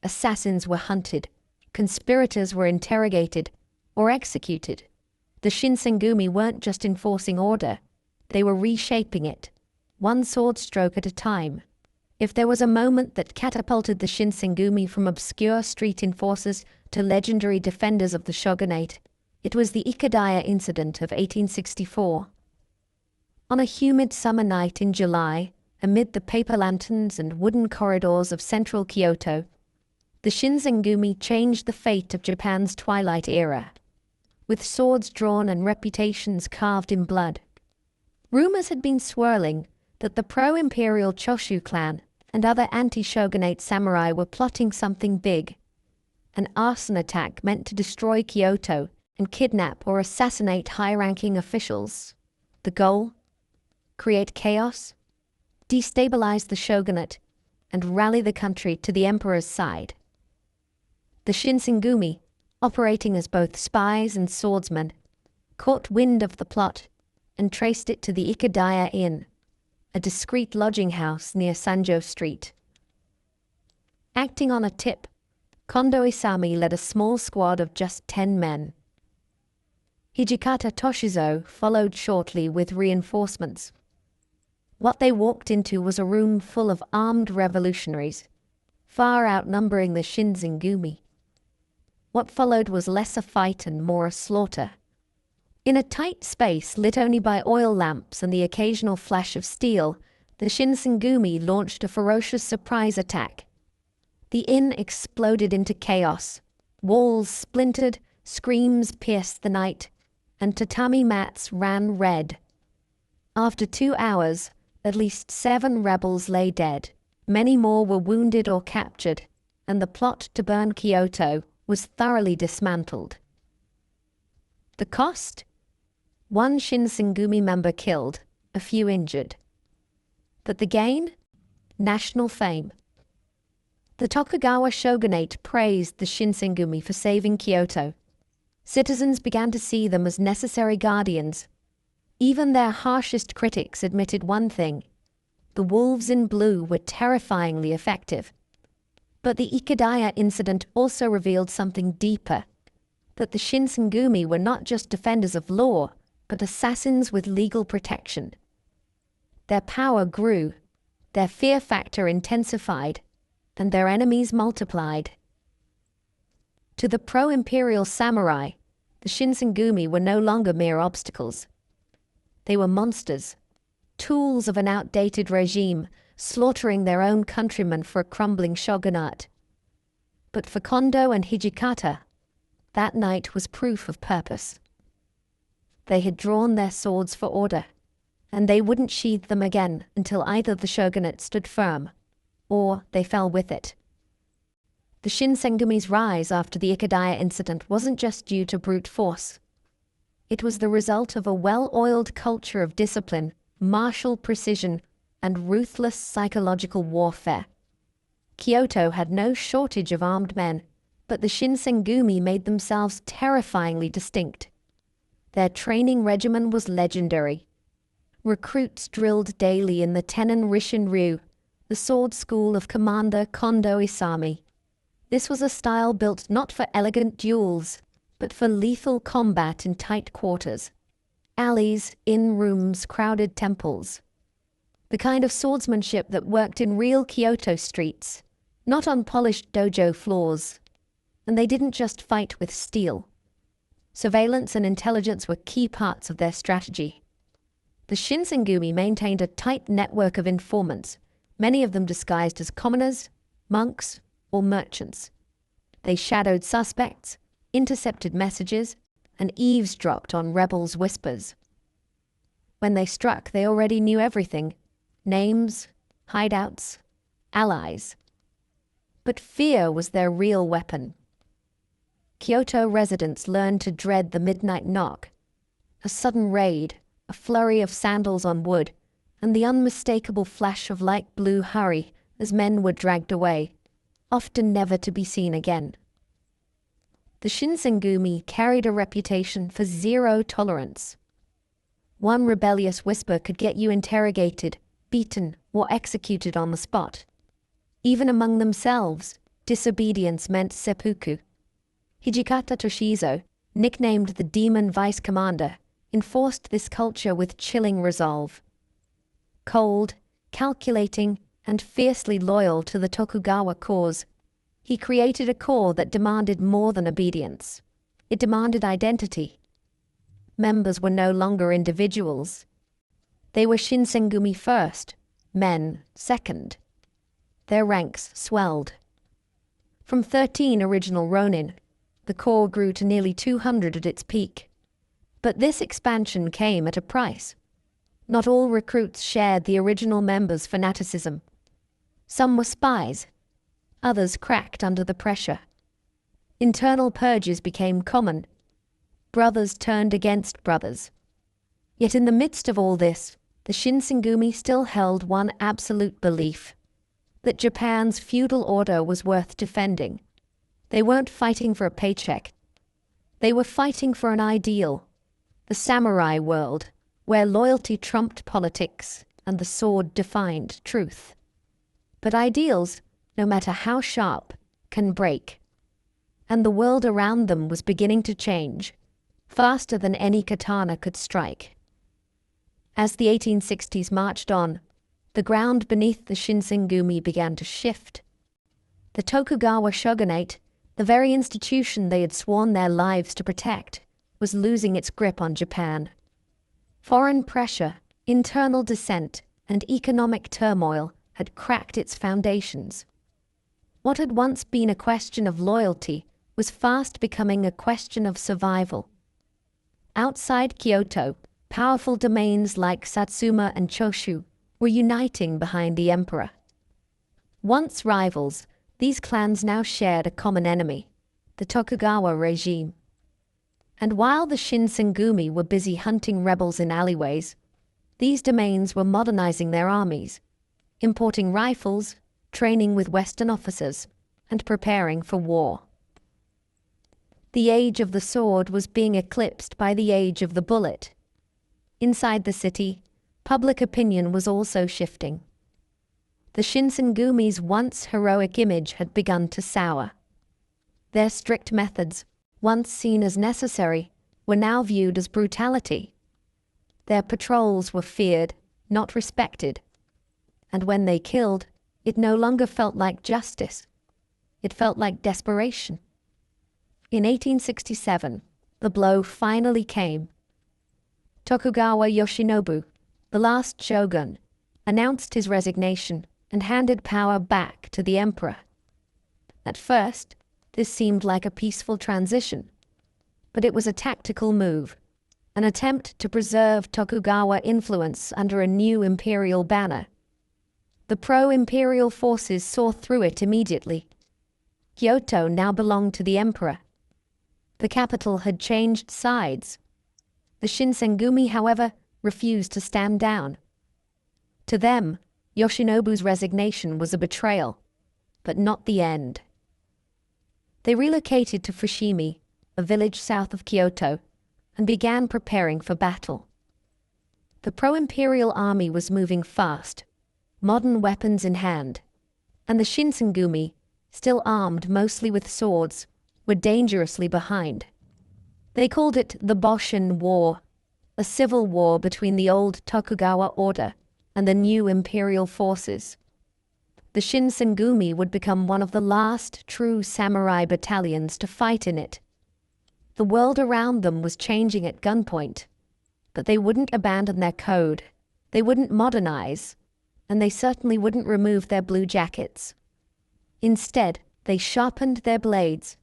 Assassins were hunted, conspirators were interrogated or executed. The Shinsengumi weren't just enforcing order, they were reshaping it, one sword stroke at a time. If there was a moment that catapulted the Shinsengumi from obscure street enforcers to legendary defenders of the shogunate, it was the Ikadaya incident of 1864. On a humid summer night in July, amid the paper lanterns and wooden corridors of central Kyoto, the Shinsengumi changed the fate of Japan's twilight era. With swords drawn and reputations carved in blood, rumors had been swirling that the pro-imperial Choshu clan and other anti-shogunate samurai were plotting something big. An arson attack meant to destroy Kyoto and kidnap or assassinate high-ranking officials. The goal? Create chaos, destabilize the shogunate, and rally the country to the emperor's side. The Shinsengumi, operating as both spies and swordsmen, caught wind of the plot and traced it to the Ikadaya Inn, a discreet lodging house near Sanjo Street. Acting on a tip, Kondo Isami led a small squad of just 10 men. Hijikata Toshizo followed shortly with reinforcements. What they walked into was a room full of armed revolutionaries, far outnumbering the Shinsengumi. What followed was less a fight and more a slaughter. In a tight space lit only by oil lamps and the occasional flash of steel, the Shinsengumi launched a ferocious surprise attack. The inn exploded into chaos. Walls splintered, screams pierced the night, and tatami mats ran red. After 2 hours, at least 7 rebels lay dead. Many more were wounded or captured, and the plot to burn Kyoto was thoroughly dismantled. The cost? 1 Shinsengumi member killed, a few injured. But the gain? National fame. The Tokugawa shogunate praised the Shinsengumi for saving Kyoto. Citizens began to see them as necessary guardians. Even their harshest critics admitted one thing: the wolves in blue were terrifyingly effective. But the Ikadaya incident also revealed something deeper, that the Shinsengumi were not just defenders of law, but assassins with legal protection. Their power grew, their fear factor intensified, and their enemies multiplied. To the pro-imperial samurai, the Shinsengumi were no longer mere obstacles. They were monsters, tools of an outdated regime, slaughtering their own countrymen for a crumbling shogunate. But for Kondo and Hijikata, that night was proof of purpose. They had drawn their swords for order, and they wouldn't sheathe them again until either the shogunate stood firm, or they fell with it. The Shinsengumi's rise after the Ikadaya incident wasn't just due to brute force. It was the result of a well-oiled culture of discipline, martial precision, and ruthless psychological warfare. Kyoto had no shortage of armed men, but the Shinsengumi made themselves terrifyingly distinct. Their training regimen was legendary. Recruits drilled daily in the Tenon Rishin-ryu, the sword school of Commander Kondo Isami. This was a style built not for elegant duels, but for lethal combat in tight quarters. Alleys, inn rooms, crowded temples. The kind of swordsmanship that worked in real Kyoto streets, not on polished dojo floors. And they didn't just fight with steel. Surveillance and intelligence were key parts of their strategy. The Shinsengumi maintained a tight network of informants, many of them disguised as commoners, monks, or merchants. They shadowed suspects, intercepted messages, and eavesdropped on rebels' whispers. When they struck, they already knew everything: names, hideouts, allies. But fear was their real weapon. Kyoto residents learned to dread the midnight knock, a sudden raid, a flurry of sandals on wood, and the unmistakable flash of light blue hurry as men were dragged away, often never to be seen again. The Shinsengumi carried a reputation for zero tolerance. One rebellious whisper could get you interrogated, beaten, or executed on the spot. Even among themselves, disobedience meant seppuku. Hijikata Toshizo, nicknamed the Demon Vice Commander, enforced this culture with chilling resolve. Cold, calculating, and fiercely loyal to the Tokugawa cause, he created a core that demanded more than obedience. It demanded identity. Members were no longer individuals. They were Shinsengumi first, men second. Their ranks swelled. From 13 original Ronin, the core grew to nearly 200 at its peak. But this expansion came at a price. Not all recruits shared the original members' fanaticism. Some were spies. Others cracked under the pressure. Internal purges became common. Brothers turned against brothers. Yet in the midst of all this, the Shinsengumi still held one absolute belief: that Japan's feudal order was worth defending. They weren't fighting for a paycheck. They were fighting for an ideal, the samurai world, where loyalty trumped politics and the sword defined truth. But ideals, no matter how sharp, can break. And the world around them was beginning to change, faster than any katana could strike. As the 1860s marched on, the ground beneath the Shinsengumi began to shift. The Tokugawa shogunate, the very institution they had sworn their lives to protect, was losing its grip on Japan. Foreign pressure, internal dissent, and economic turmoil had cracked its foundations. What had once been a question of loyalty was fast becoming a question of survival. Outside Kyoto, powerful domains like Satsuma and Choshu were uniting behind the emperor. Once rivals, these clans now shared a common enemy: the Tokugawa regime. And while the Shinsengumi were busy hunting rebels in alleyways, these domains were modernizing their armies, importing rifles, training with Western officers, and preparing for war. The age of the sword was being eclipsed by the age of the bullet. Inside the city, public opinion was also shifting. The Shinsengumi's once heroic image had begun to sour. Their strict methods, once seen as necessary, were now viewed as brutality. Their patrols were feared, not respected. And when they killed, it no longer felt like justice. It felt like desperation. In 1867, the blow finally came. Tokugawa Yoshinobu, the last shogun, announced his resignation and handed power back to the emperor. At first, this seemed like a peaceful transition, but it was a tactical move, an attempt to preserve Tokugawa influence under a new imperial banner. The pro-imperial forces saw through it immediately. Kyoto now belonged to the emperor. The capital had changed sides. The Shinsengumi, however, refused to stand down. To them, Yoshinobu's resignation was a betrayal, but not the end. They relocated to Fushimi, a village south of Kyoto, and began preparing for battle. The pro-imperial army was moving fast, modern weapons in hand, and the Shinsengumi, still armed mostly with swords, were dangerously behind. They called it the Boshin War, a civil war between the old Tokugawa order and the new imperial forces. The Shinsengumi would become one of the last true samurai battalions to fight in it. The world around them was changing at gunpoint, but they wouldn't abandon their code, they wouldn't modernize, and they certainly wouldn't remove their blue jackets. Instead, they sharpened their blades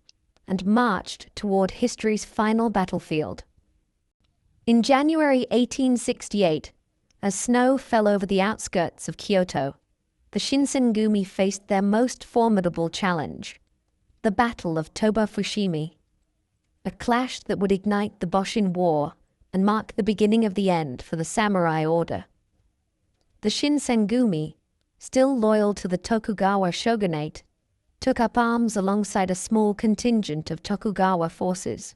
and marched toward history's final battlefield. In January 1868, as snow fell over the outskirts of Kyoto, the Shinsengumi faced their most formidable challenge, the Battle of Toba-Fushimi, a clash that would ignite the Boshin War and mark the beginning of the end for the samurai order. The Shinsengumi, still loyal to the Tokugawa shogunate, took up arms alongside a small contingent of Tokugawa forces.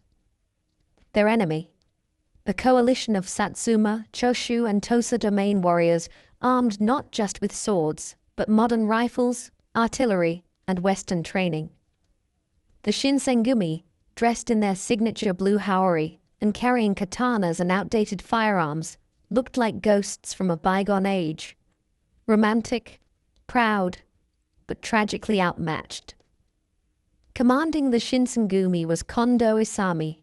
Their enemy, a coalition of Satsuma, Choshu, and Tosa domain warriors armed not just with swords, but modern rifles, artillery, and Western training. The Shinsengumi, dressed in their signature blue haori and carrying katanas and outdated firearms, looked like ghosts from a bygone age. Romantic, proud, but tragically outmatched. Commanding the Shinsengumi was Kondo Isami,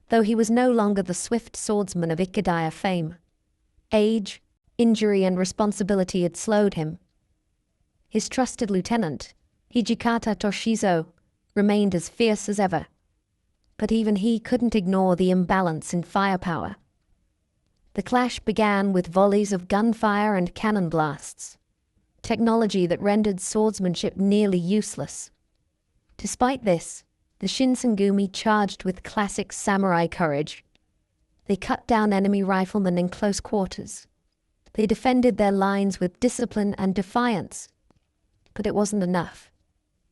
though he was no longer the swift swordsman of Ikedaya fame. Age, injury, and responsibility had slowed him. His trusted lieutenant, Hijikata Toshizo, remained as fierce as ever, but even he couldn't ignore the imbalance in firepower. The clash began with volleys of gunfire and cannon blasts, technology that rendered swordsmanship nearly useless. Despite this, the Shinsengumi charged with classic samurai courage. They cut down enemy riflemen in close quarters. They defended their lines with discipline and defiance. But it wasn't enough.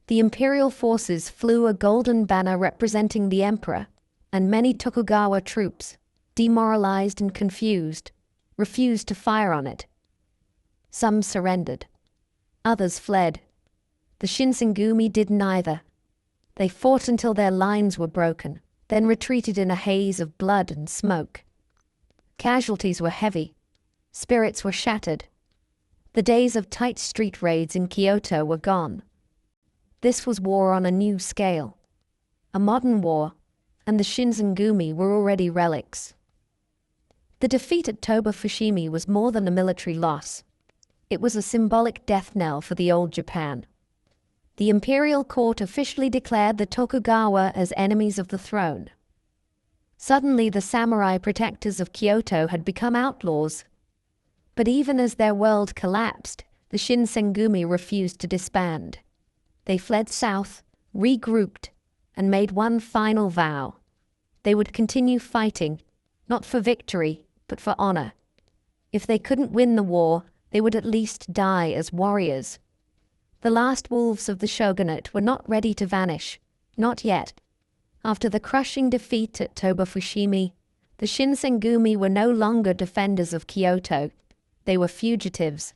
The imperial forces flew a golden banner representing the emperor, and many Tokugawa troops, demoralized and confused, refused to fire on it. Some surrendered. Others fled. The Shinsengumi did neither. They fought until their lines were broken, then retreated in a haze of blood and smoke. Casualties were heavy. Spirits were shattered. The days of tight street raids in Kyoto were gone. This was war on a new scale. A modern war, and the Shinsengumi were already relics. The defeat at Toba-Fushimi was more than a military loss. It was a symbolic death knell for the old Japan. The imperial court officially declared the Tokugawa as enemies of the throne. Suddenly, the samurai protectors of Kyoto had become outlaws. But even as their world collapsed, the Shinsengumi refused to disband. They fled south, regrouped, and made one final vow. They would continue fighting, not for victory, but for honor. If they couldn't win the war, they would at least die as warriors. The last wolves of the shogunate were not ready to vanish, not yet. After the crushing defeat at Toba-Fushimi, the Shinsengumi were no longer defenders of Kyoto. They were fugitives.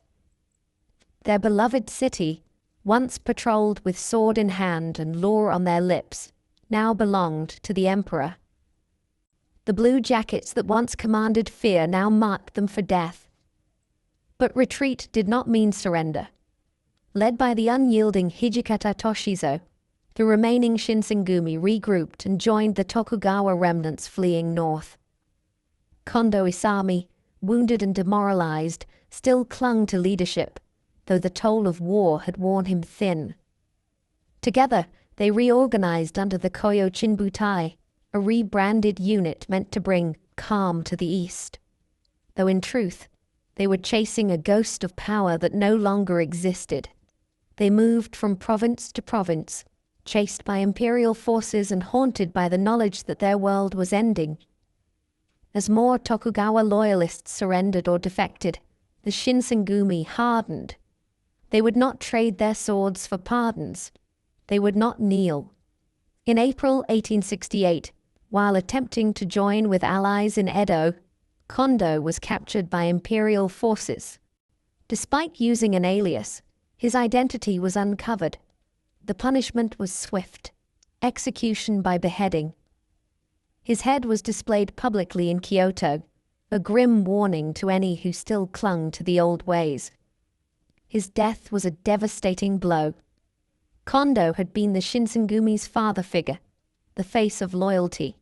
Their beloved city, once patrolled with sword in hand and lore on their lips, now belonged to the emperor. The blue jackets that once commanded fear now marked them for death. But retreat did not mean surrender. Led by the unyielding Hijikata Toshizo, the remaining Shinsengumi regrouped and joined the Tokugawa remnants fleeing north. Kondo Isami, wounded and demoralized, still clung to leadership, though the toll of war had worn him thin. Together, they reorganized under the Koyo Chinbutai, a rebranded unit meant to bring calm to the east. Though in truth, they were chasing a ghost of power that no longer existed. They moved from province to province, chased by imperial forces and haunted by the knowledge that their world was ending. As more Tokugawa loyalists surrendered or defected, the Shinsengumi hardened. They would not trade their swords for pardons. They would not kneel. In April 1868, while attempting to join with allies in Edo, Kondo was captured by imperial forces. Despite using an alias, his identity was uncovered. The punishment was swift: execution by beheading. His head was displayed publicly in Kyoto, a grim warning to any who still clung to the old ways. His death was a devastating blow. Kondo had been the Shinsengumi's father figure, the face of loyalty.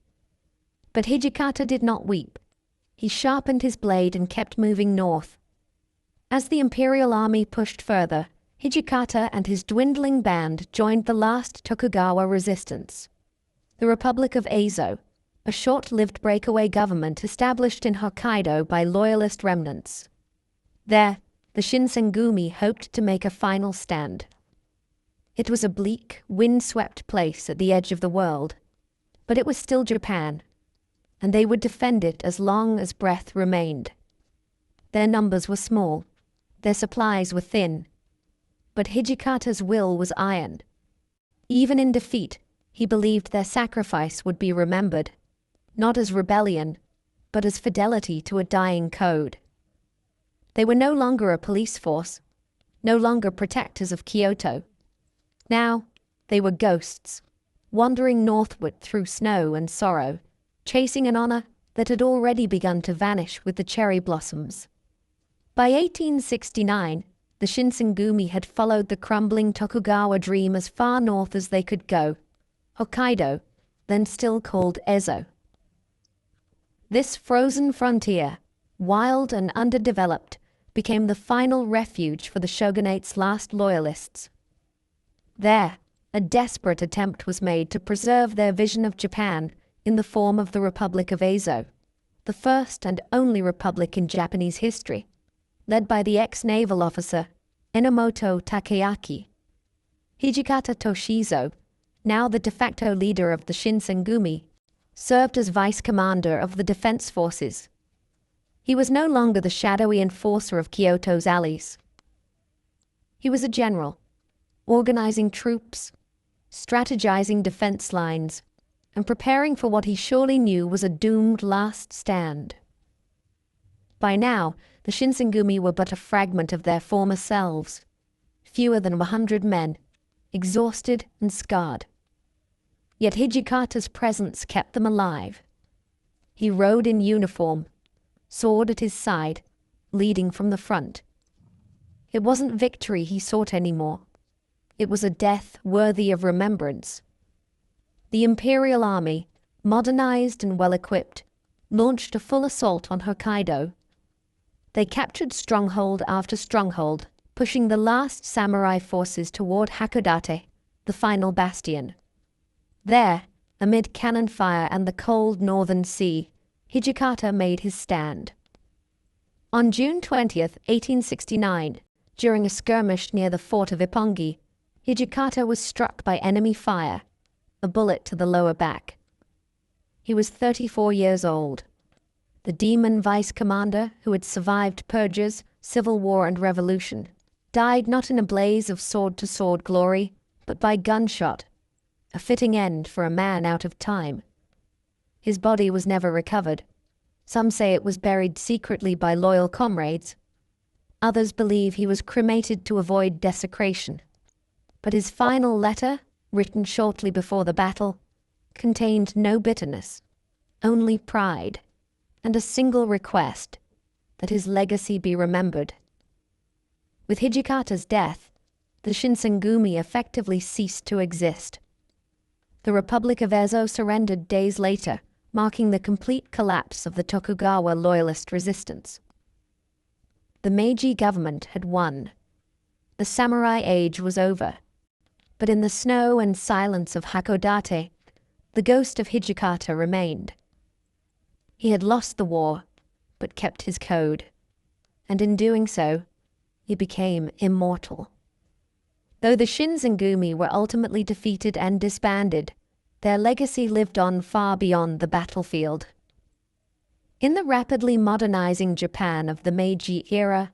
But Hijikata did not weep. He sharpened his blade and kept moving north. As the imperial army pushed further, Hijikata and his dwindling band joined the last Tokugawa resistance. The Republic of Ezo, a short-lived breakaway government established in Hokkaido by loyalist remnants. There, the Shinsengumi hoped to make a final stand. It was a bleak, wind-swept place at the edge of the world, but it was still Japan, and they would defend it as long as breath remained. Their numbers were small, their supplies were thin, but Hijikata's will was iron. Even in defeat, he believed their sacrifice would be remembered, not as rebellion, but as fidelity to a dying code. They were no longer a police force, no longer protectors of Kyoto. Now, they were ghosts, wandering northward through snow and sorrow, chasing an honor that had already begun to vanish with the cherry blossoms. By 1869, the Shinsengumi had followed the crumbling Tokugawa dream as far north as they could go, Hokkaido, then still called Ezo. This frozen frontier, wild and underdeveloped, became the final refuge for the shogunate's last loyalists. There, a desperate attempt was made to preserve their vision of Japan in the form of the Republic of Ezo, the first and only republic in Japanese history, led by the ex-naval officer Enomoto Takeyaki. Hijikata Toshizo, now the de facto leader of the Shinsengumi, served as vice-commander of the defense forces. He was no longer the shadowy enforcer of Kyoto's alleys. He was a general, organizing troops, strategizing defense lines, and preparing for what he surely knew was a doomed last stand. By now, the Shinsengumi were but a fragment of their former selves, fewer than 100 men, exhausted and scarred. Yet Hijikata's presence kept them alive. He rode in uniform, sword at his side, leading from the front. It wasn't victory he sought anymore. It was a death worthy of remembrance. The imperial army, modernized and well-equipped, launched a full assault on Hokkaido. They captured stronghold after stronghold, pushing the last samurai forces toward Hakodate, the final bastion. There, amid cannon fire and the cold northern sea, Hijikata made his stand. On June 20th, 1869, during a skirmish near the fort of Ippongi, Hijikata was struck by enemy fire, a bullet to the lower back. He was 34 years old. The demon vice-commander, who had survived purges, civil war and revolution, died not in a blaze of sword-to-sword glory, but by gunshot, a fitting end for a man out of time. His body was never recovered. Some say it was buried secretly by loyal comrades. Others believe he was cremated to avoid desecration. But his final letter, written shortly before the battle, contained no bitterness, only pride, and a single request: that his legacy be remembered. With Hijikata's death, the Shinsengumi effectively ceased to exist. The Republic of Ezo surrendered days later, marking the complete collapse of the Tokugawa loyalist resistance. The Meiji government had won. The samurai age was over. But in the snow and silence of Hakodate, the ghost of Hijikata remained. He had lost the war, but kept his code, and in doing so, he became immortal. Though the Shinsengumi were ultimately defeated and disbanded, their legacy lived on far beyond the battlefield. In the rapidly modernizing Japan of the Meiji era,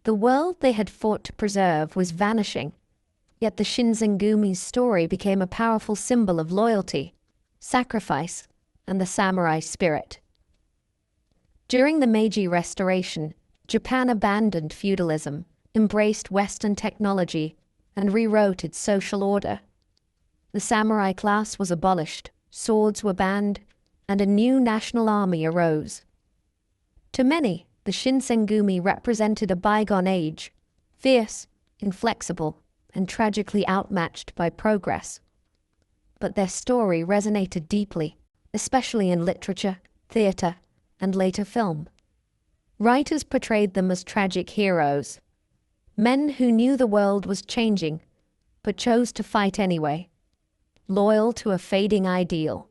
the world they had fought to preserve was vanishing, yet the Shinsengumi's story became a powerful symbol of loyalty, sacrifice, and the samurai spirit. During the Meiji Restoration, Japan abandoned feudalism, embraced Western technology, and rewrote its social order. The samurai class was abolished, swords were banned, and a new national army arose. To many, the Shinsengumi represented a bygone age, fierce, inflexible, and tragically outmatched by progress. But their story resonated deeply, especially in literature, theatre, and later film. Writers portrayed them as tragic heroes, men who knew the world was changing, but chose to fight anyway, loyal to a fading ideal.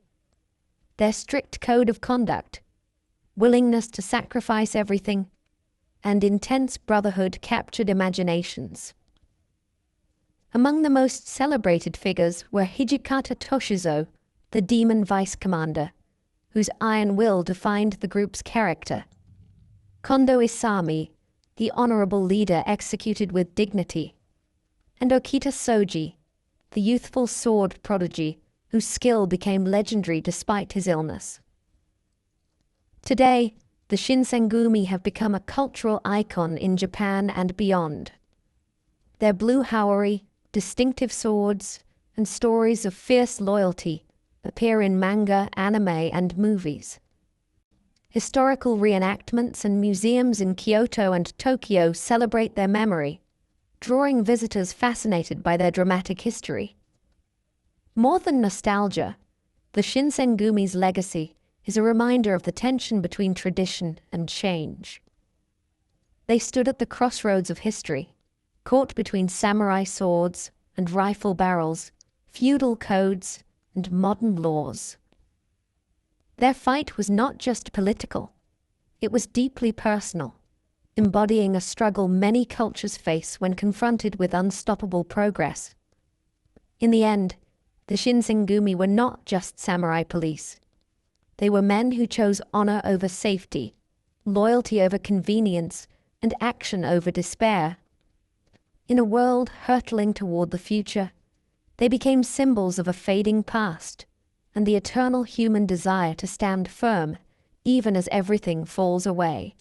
Their strict code of conduct, willingness to sacrifice everything, and intense brotherhood captured imaginations. Among the most celebrated figures were Hijikata Toshizo, the demon vice commander, whose iron will defined the group's character; Kondo Isami, the honorable leader executed with dignity; and Okita Soji, the youthful sword prodigy whose skill became legendary despite his illness. Today, the Shinsengumi have become a cultural icon in Japan and beyond. Their blue haori, distinctive swords, and stories of fierce loyalty appear in manga, anime, and movies. Historical reenactments and museums in Kyoto and Tokyo celebrate their memory, drawing visitors fascinated by their dramatic history. More than nostalgia, the Shinsengumi's legacy is a reminder of the tension between tradition and change. They stood at the crossroads of history, caught between samurai swords and rifle barrels, feudal codes, and modern laws. Their fight was not just political, it was deeply personal, embodying a struggle many cultures face when confronted with unstoppable progress. In the end, the Shinsengumi were not just samurai police. They were men who chose honor over safety, loyalty over convenience, and action over despair. In a world hurtling toward the future, they became symbols of a fading past and the eternal human desire to stand firm, even as everything falls away.